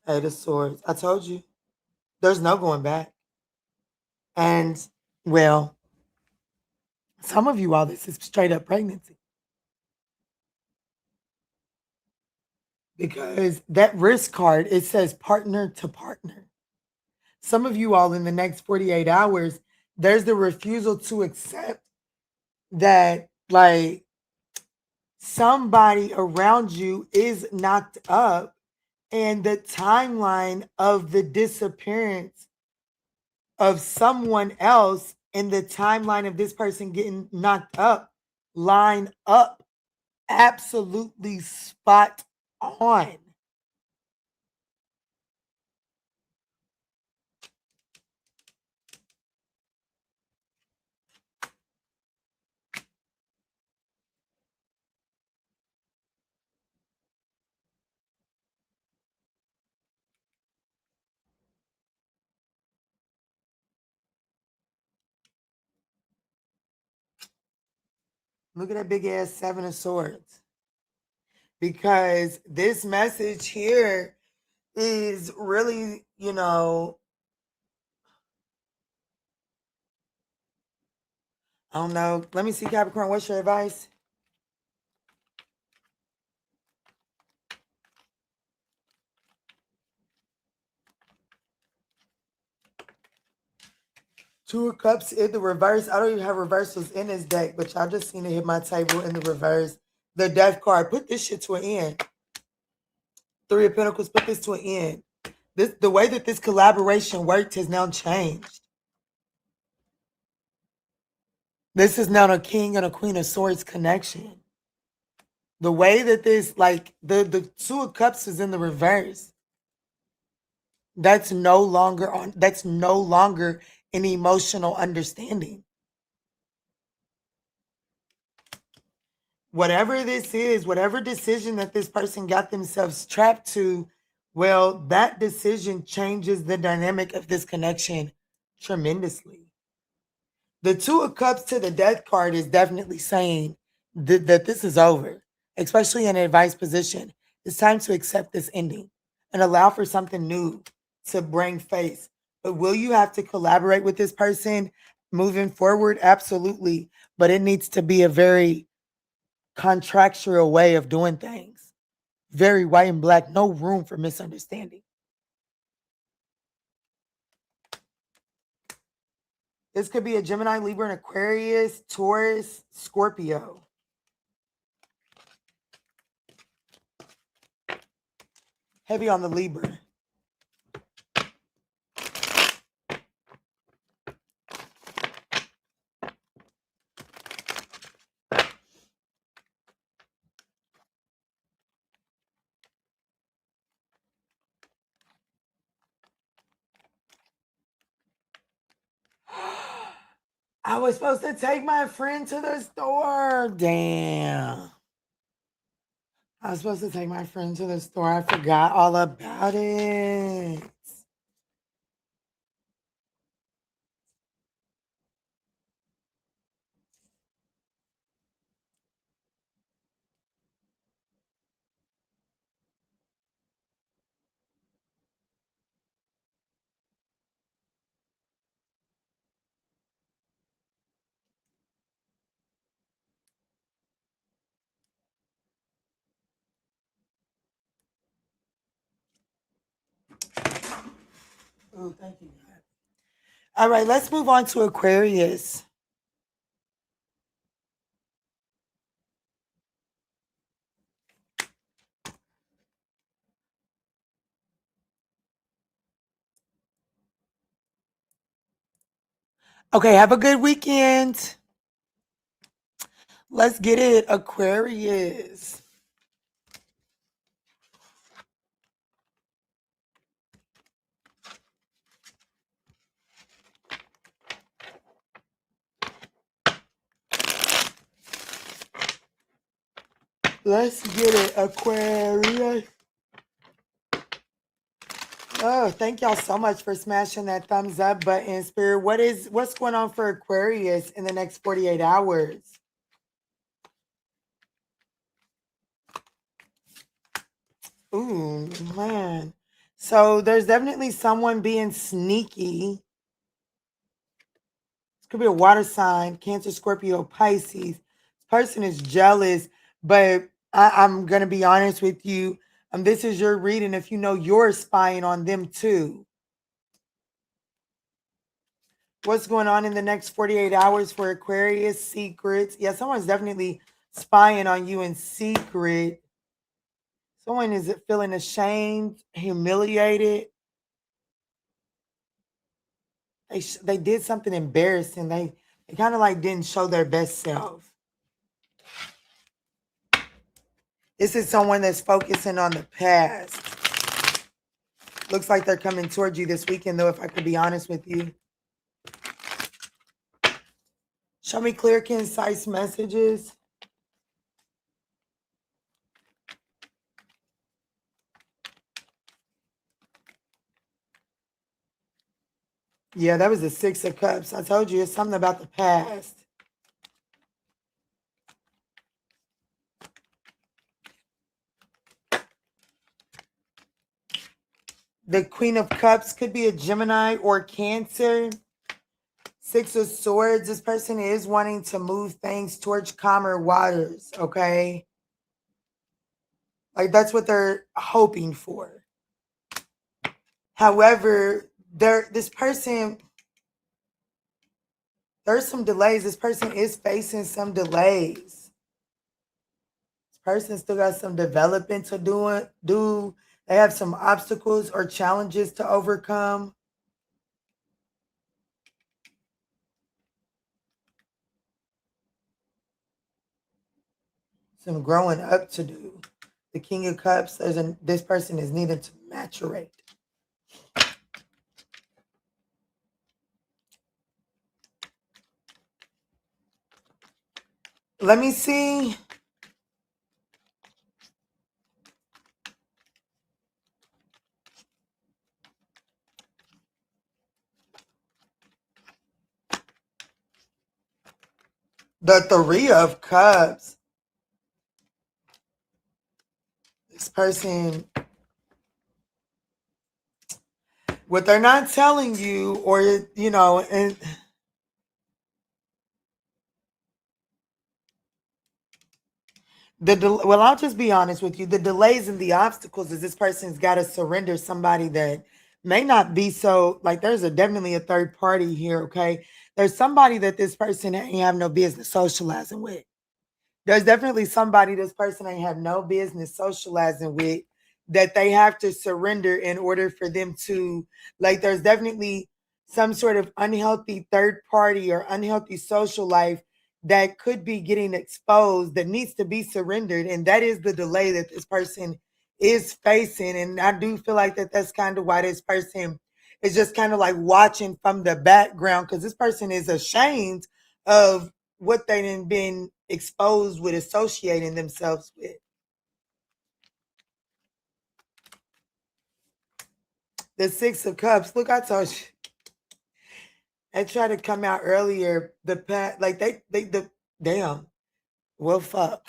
Eight of Swords. I told you, there's no going back. And, well, some of you all, this is straight up pregnancy. Because that risk card, it says partner to partner. Some of you all in the next 48 hours, there's the refusal to accept that, like, somebody around you is knocked up, and the timeline of the disappearance of someone else and the timeline of this person getting knocked up line up absolutely spot on. Look at that big ass 7 of Swords. Because this message here is really, you know, I don't know. Let me see, Capricorn, what's your advice? Two of Cups in the reverse. I don't even have reversals in this deck, but y'all just seen it hit my table in the reverse. The Death card. Put this shit to an end. 3 of Pentacles. Put this to an end. The way that this collaboration worked has now changed. This is now a King and a Queen of Swords connection. The way that this, like, the 2 of Cups is in the reverse. That's no longer an emotional understanding. Whatever this is, whatever decision that this person got themselves trapped to, well, that decision changes the dynamic of this connection tremendously. The 2 of Cups to the Death card is definitely saying that this is over, especially in an advice position. It's time to accept this ending and allow for something new to bring face. But will you have to collaborate with this person moving forward? Absolutely. But it needs to be a very contractual way of doing things. Very white and black, no room for misunderstanding. This could be a Gemini, Libra, and Aquarius, Taurus, Scorpio. Heavy on the Libra. I was supposed to take my friend to the store. Damn. I was supposed to take my friend to the store. I forgot all about it. Oh, thank you, God. All right, let's move on to Aquarius. Okay, have a good weekend. Let's get it, Aquarius. Let's get it, Aquarius. Oh, thank y'all so much for smashing that thumbs up button, Spirit. What's going on for Aquarius in the next 48 hours? Ooh, man. So there's definitely someone being sneaky. This could be a water sign, Cancer, Scorpio, Pisces. This person is jealous, but I'm going to be honest with you. This is your reading if you know you're spying on them too. What's going on in the next 48 hours for Aquarius? Secrets. Yeah, someone's definitely spying on you in secret. Someone is feeling ashamed, humiliated. They did something embarrassing. They kind of like didn't show their best self. This is someone that's focusing on the past. Looks like they're coming towards you this weekend, though, if I could be honest with you. Show me clear, concise messages. Yeah, that was the Six of Cups. I told you it's something about the past. The Queen of Cups could be a Gemini or Cancer. Six of Swords. This person is wanting to move things towards calmer waters, okay? Like that's what they're hoping for. However, there's some delays. This person is facing some delays. This person still got some development to do. They have some obstacles or challenges to overcome. Some growing up to do. The King of Cups, this person is needed to maturate. Let me see. The Three of Cups. This person, what they're not telling you, or, you know, and well, I'll just be honest with you. The delays and the obstacles is this person's got to surrender somebody that may not be so, like there's definitely a third party here, okay? There's somebody that this person ain't have no business socializing with. There's definitely somebody this person ain't have no business socializing with that they have to surrender in order for them to, like there's definitely some sort of unhealthy third party or unhealthy social life that could be getting exposed that needs to be surrendered. And that is the delay that this person is facing. And I do feel like that's kind of why this person is just kind of like watching from the background, because this person is ashamed of what they done been exposed with, associating themselves with. The Six of Cups. Look, I told you. They tried to come out earlier. Like the damn. Well, fuck.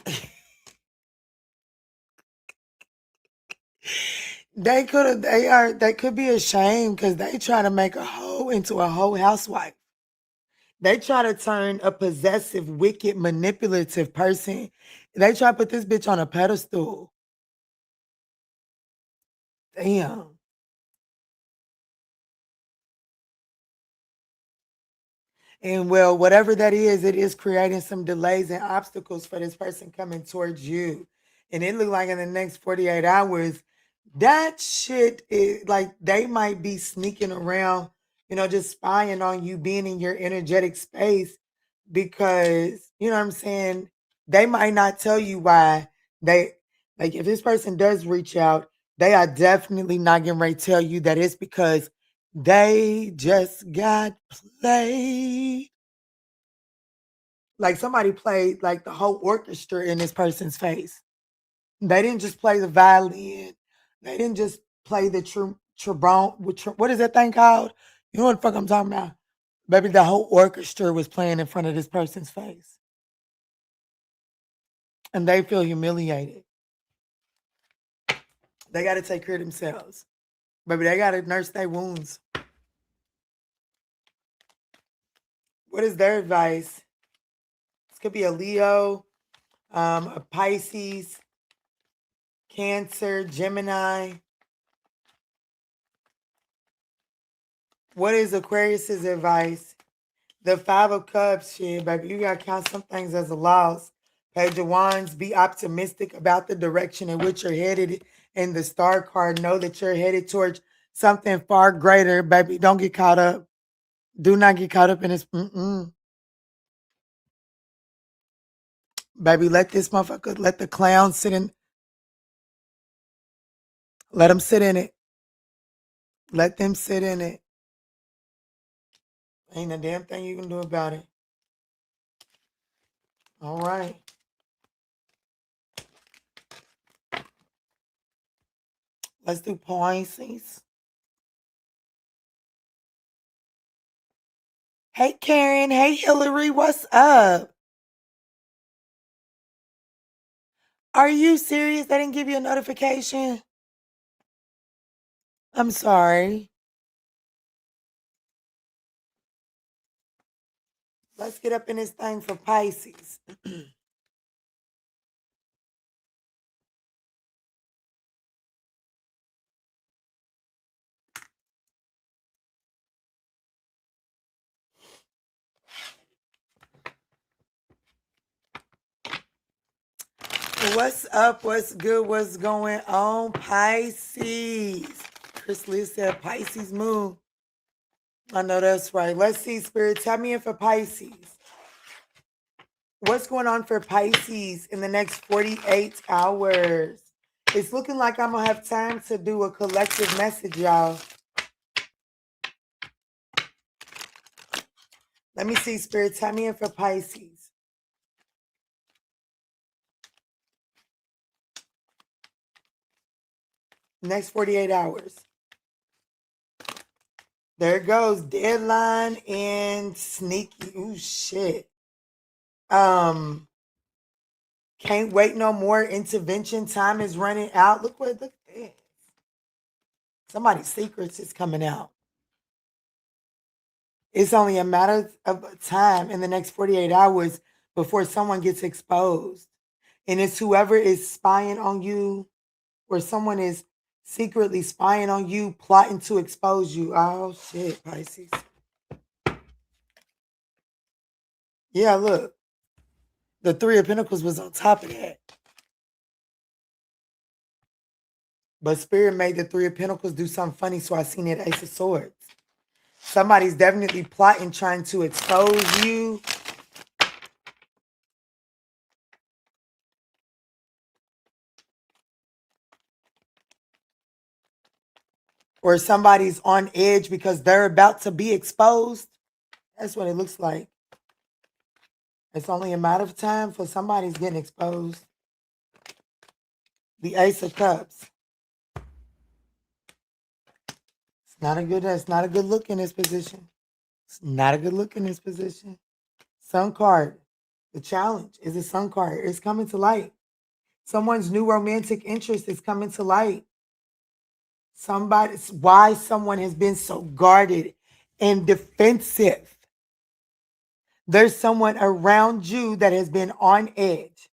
They could be ashamed because they try to make a hoe into a whole housewife. They try to turn a possessive, wicked, manipulative person. They try to put this bitch on a pedestal. Damn. And well, whatever that is, it is creating some delays and obstacles for this person coming towards you. And it look like in the next 48 hours, that shit is like they might be sneaking around, just spying on you, being in your energetic space because, you know what I'm saying? They might not tell you why like if this person does reach out, they are definitely not getting ready to tell you that it's because they just got played. Like somebody played like the whole orchestra in this person's face. They didn't just play the violin. They didn't just play the trombone. What is that thing called? You know what the fuck I'm talking about? Baby, the whole orchestra was playing in front of this person's face. And they feel humiliated. They got to take care of themselves. Baby, they got to nurse their wounds. What is their advice? This could be a Leo, a Pisces, Cancer, Gemini. What is Aquarius's advice? The Five of Cups, shit, baby. You got to count some things as a loss. Page of Wands, be optimistic about the direction in which you're headed. And the Star card, know that you're headed towards something far greater, baby. Don't get caught up. Do not get caught up in this. Baby, let this motherfucker, let the clown sit in. Let them sit in it. Let them sit in it. Ain't a damn thing you can do about it. All right. Let's do Pisces. Hey, Karen. Hey, Hillary. What's up? Are you serious? They didn't give you a notification? I'm sorry. Let's get up in this thing for Pisces. What's up? What's good? What's going on, Pisces? Chris Lee said Pisces moon. I know that's right. Let's see, Spirit. Tell me in for Pisces. What's going on for Pisces in the next 48 hours? It's looking like I'm going to have time to do a collective message, y'all. Let me see, Spirit. Tell me in for Pisces. Next 48 hours. There it goes. Deadline and sneaky. Ooh, shit. Can't wait no more. Intervention time is running out. Look at this. Somebody's secrets is coming out. It's only a matter of time in the next 48 hours before someone gets exposed. And it's whoever is spying on you or someone is secretly spying on you, plotting to expose you. Oh, shit, Pisces. Yeah, look. The Three of Pentacles was on top of that. But Spirit made the Three of Pentacles do something funny, so I seen it Ace of Swords. Somebody's definitely plotting, trying to expose you. Or somebody's on edge because they're about to be exposed. That's what it looks like. It's only a matter of time for somebody's getting exposed. The Ace of Cups. It's not a good look in this position. It's not a good look in this position. Sun card. The challenge is a sun card. It's coming to light. Someone's new romantic interest is coming to light. Why someone has been so guarded and defensive. There's someone around you that has been on edge.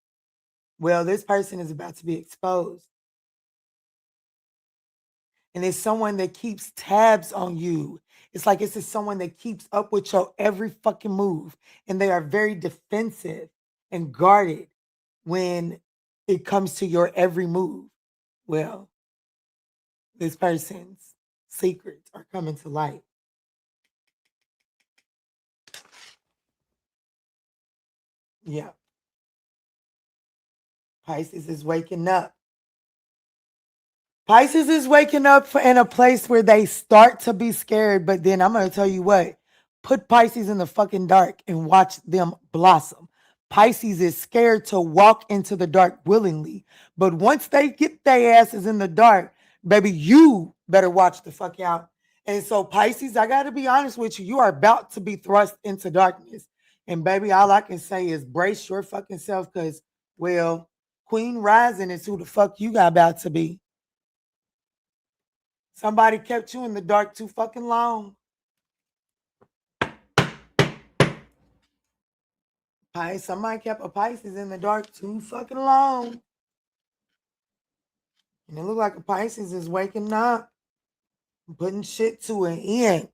Well, this person is about to be exposed. And it's someone that keeps tabs on you. It's like it's someone that keeps up with your every fucking move. And they are very defensive and guarded when it comes to your every move. Well, this person's secrets are coming to light. Yeah. Pisces is waking up. Pisces is waking up in a place where they start to be scared, but then I'm going to tell you what, put Pisces in the fucking dark and watch them blossom. Pisces is scared to walk into the dark willingly, but once they get their asses in the dark, baby, you better watch the fuck out. And so Pisces, I got to be honest with you, you are about to be thrust into darkness. And baby, all I can say is brace your fucking self because, well, Queen Rising is who the fuck you got about to be. Somebody kept you in the dark too fucking long. Somebody kept a Pisces in the dark too fucking long. And it looked like a Pisces is waking up, putting shit to an end.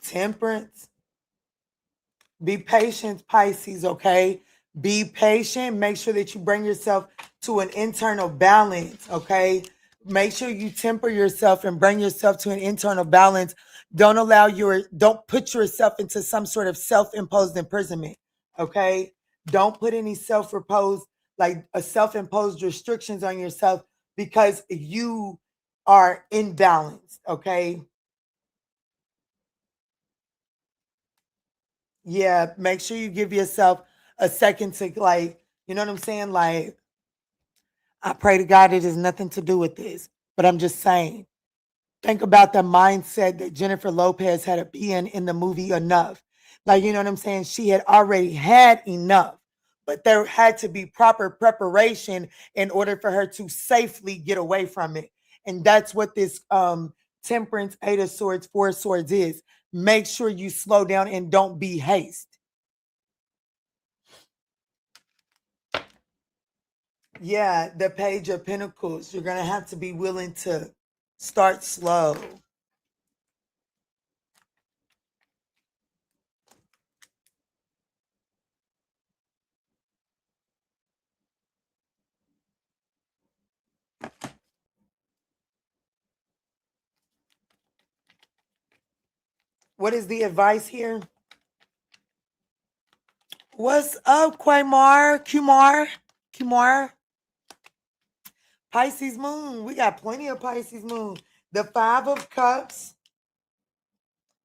Temperance. Be patient, Pisces, okay? Be patient. Make sure that you bring yourself to an internal balance, okay? Make sure you temper yourself and bring yourself to an internal balance. Don't put yourself into some sort of self-imposed imprisonment, okay? Don't put any self-imposed restrictions on yourself because you are imbalanced, okay? Yeah, make sure you give yourself a second to you know what I'm saying? Like, I pray to God it has nothing to do with this, but I'm just saying, think about the mindset that Jennifer Lopez had to be in the movie Enough. Like, you know what I'm saying? She had already had enough, but there had to be proper preparation in order for her to safely get away from it. And that's what this Temperance, Eight of Swords, Four of Swords is. Make sure you slow down and don't be haste. Yeah, the Page of Pentacles. You're going to have to be willing to start slow. What is the advice here? What's up, Kumar? Pisces moon. We got plenty of Pisces moon. The Five of Cups,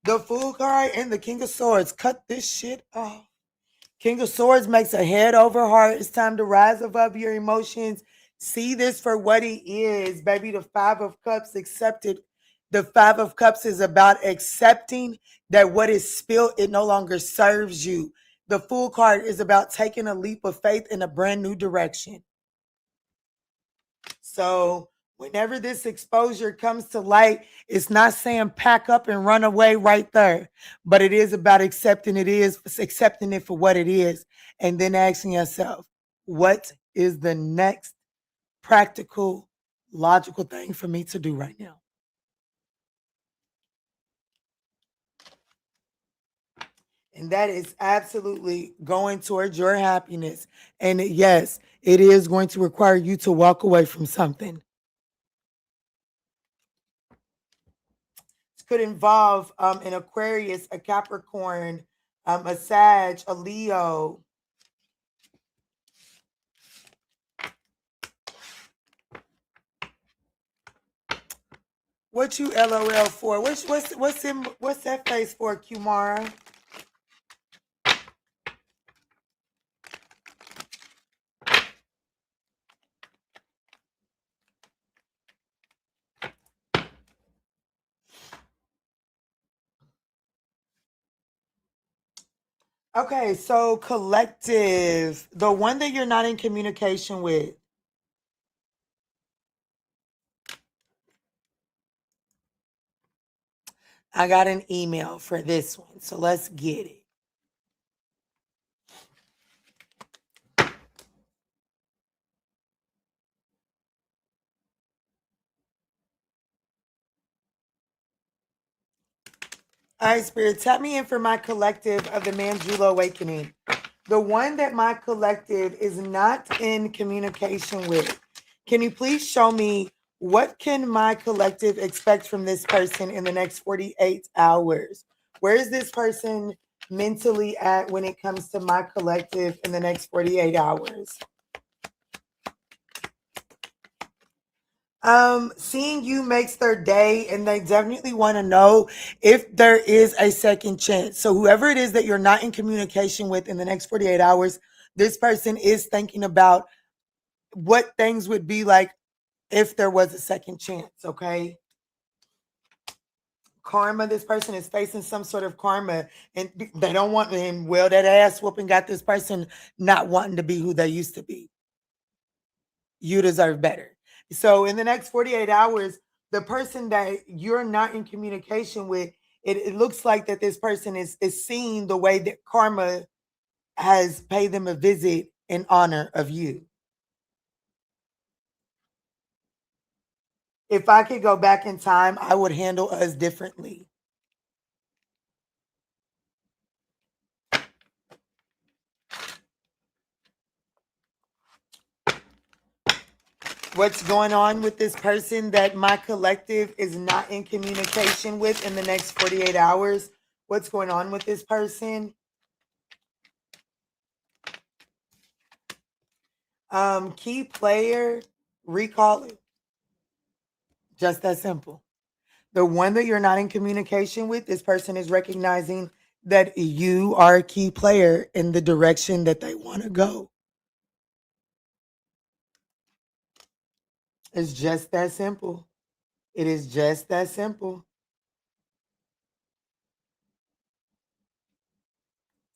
the Fool card, and the King of Swords. Cut this shit off. King of Swords makes a head over heart. It's time to rise above your emotions. See this for what it is, baby. The Five of Cups accepted. The Five of Cups is about accepting that what is spilled, it no longer serves you. The Fool card is about taking a leap of faith in a brand new direction. So whenever this exposure comes to light, it's not saying pack up and run away right there, but it is about accepting it for what it is, and then asking yourself, what is the next practical, logical thing for me to do right now? And that is absolutely going towards your happiness. And yes, it is going to require you to walk away from something. This could involve an Aquarius, a Capricorn, A Sag, a Leo. What you LOL for? What's that face for, Kumara? Okay, so collective, the one that you're not in communication with. I got an email for this one, so let's get it. All right, Spirit, tap me in for my collective of the ManjulaAwakening. The one that my collective is not in communication with. Can you please show me what can my collective expect from this person in the next 48 hours? Where is this person mentally at when it comes to my collective in the next 48 hours? Seeing you makes their day, and they definitely want to know if there is a second chance. So whoever it is that you're not in communication with in the next 48 hours, this person is thinking about what things would be like if there was a second chance, okay? Karma, this person is facing some sort of karma, and they don't want him. Well, that ass whooping got this person not wanting to be who they used to be. You deserve better. So in the next 48 hours, the person that you're not in communication with, it looks like that this person is seeing the way that karma has paid them a visit in honor of you. If I could go back in time, I would handle us differently. What's going on with this person that my collective is not in communication with in the next 48 hours? What's going on with this person? Key player, recall it. Just that simple. The one that you're not in communication with, this person is recognizing that you are a key player in the direction that they want to go. It's just that simple. It is just that simple.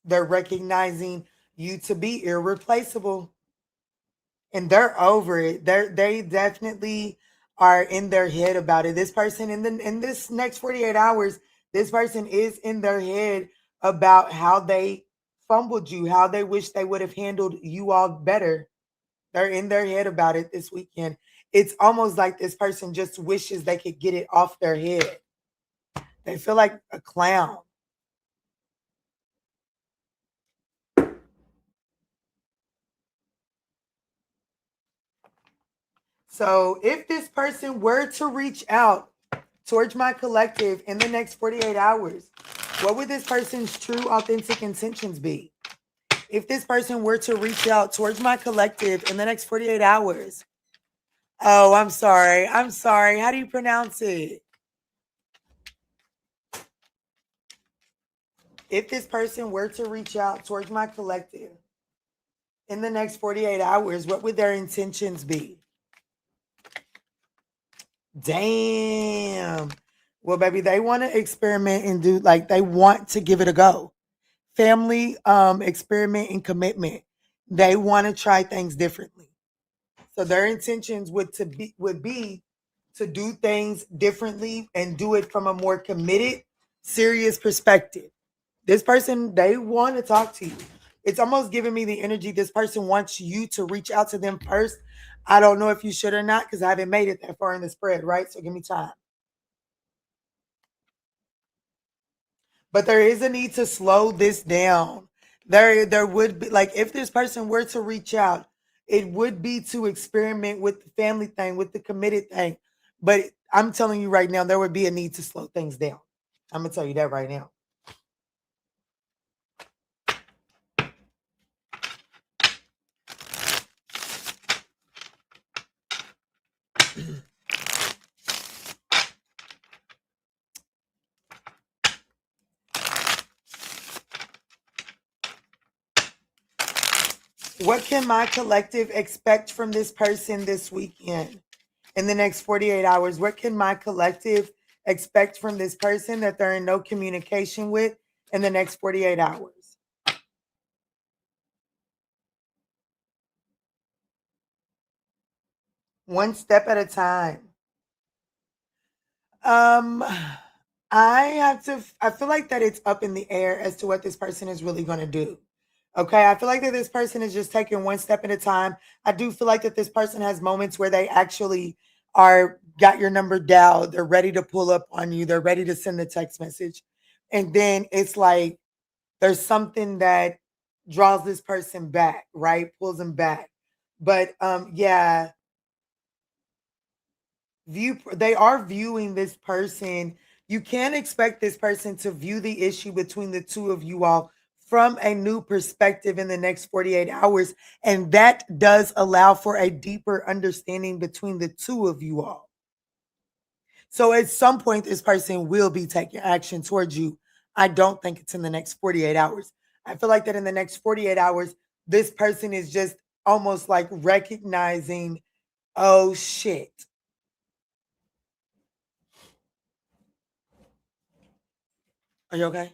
They're recognizing you to be irreplaceable. And they're over it. They definitely are in their head about it. This person in this next 48 hours, this person is in their head about how they fumbled you, how they wish they would have handled you all better. They're in their head about it this weekend. It's almost like this person just wishes they could get it off their head. They feel like a clown. So if this person were to reach out towards my collective in the next 48 hours, what would this person's true, authentic intentions be? If this person were to reach out towards my collective in the next 48 hours, oh, I'm sorry. I'm sorry. How do you pronounce it? If this person were to reach out towards my collective in the next 48 hours, what would their intentions be? Damn. Well, baby, they want to experiment and do like they want to give it a go. Family experiment and commitment. They want to try things differently. So their intentions would be to do things differently and do it from a more committed, serious perspective. This person, they want to talk to you. It's almost giving me the energy this person wants you to reach out to them first. I don't know if you should or not because I haven't made it that far in the spread, right? So give me time. But there is a need to slow this down. There would be like if this person were to reach out, it would be to experiment with the family thing, with the committed thing. But I'm telling you right now, there would be a need to slow things down. I'm gonna tell you that right now. What can my collective expect from this person this weekend? In the next 48 hours, what can my collective expect from this person that they're in no communication with in the next 48 hours? One step at a time. I feel like that it's up in the air as to what this person is really going to do. Okay. I feel like that this person is just taking one step at a time. I do feel like that this person has moments where they actually are got your number dialed. They're ready to pull up on you. They're ready to send the text message. And then it's like there's something that draws this person back, right? Pulls them back. But yeah, they are viewing this person. You can't expect this person to view the issue between the two of you all from a new perspective in the next 48 hours, and that does allow for a deeper understanding between the two of you all. So at some point this person will be taking action towards you. I don't think it's in the next 48 hours. I feel like that in the next 48 hours this person is just almost like recognizing, oh shit, are you okay?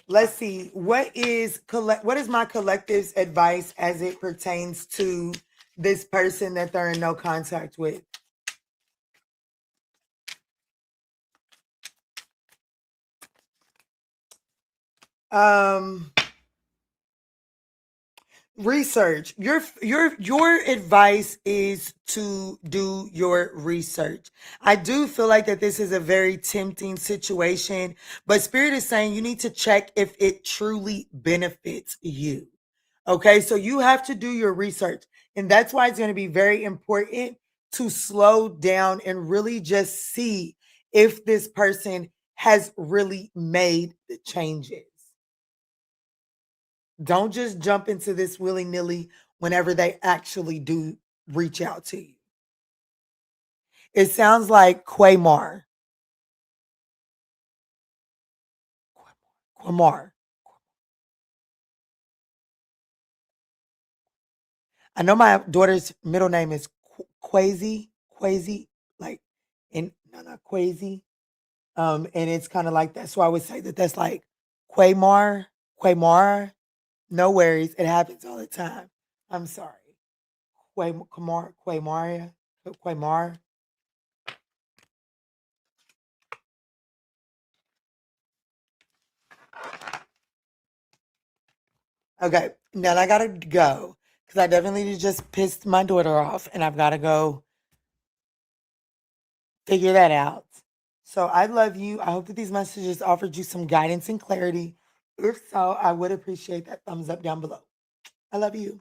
Let's see, what is my collective's advice as it pertains to this person that they're in no contact with? Research. Your advice is to do your research. I do feel like that this is a very tempting situation, but Spirit is saying you need to check if it truly benefits you. Okay, so you have to do your research, and that's why it's going to be very important to slow down and really just see if this person has really made the changes. Don't just jump into this willy-nilly whenever they actually do reach out to you. It sounds like Quamar. Quamar. I know my daughter's middle name is Quasi, like in no, not Quasi. And it's kind of like that. So I would say that that's like Quamar. No worries, it happens all the time. I'm sorry. Quamar. Okay, now I gotta go because I definitely just pissed my daughter off, and I've got to go figure that out. So I love you. I hope that these messages offered you some guidance and clarity. If so, I would appreciate that thumbs up down below. I love you.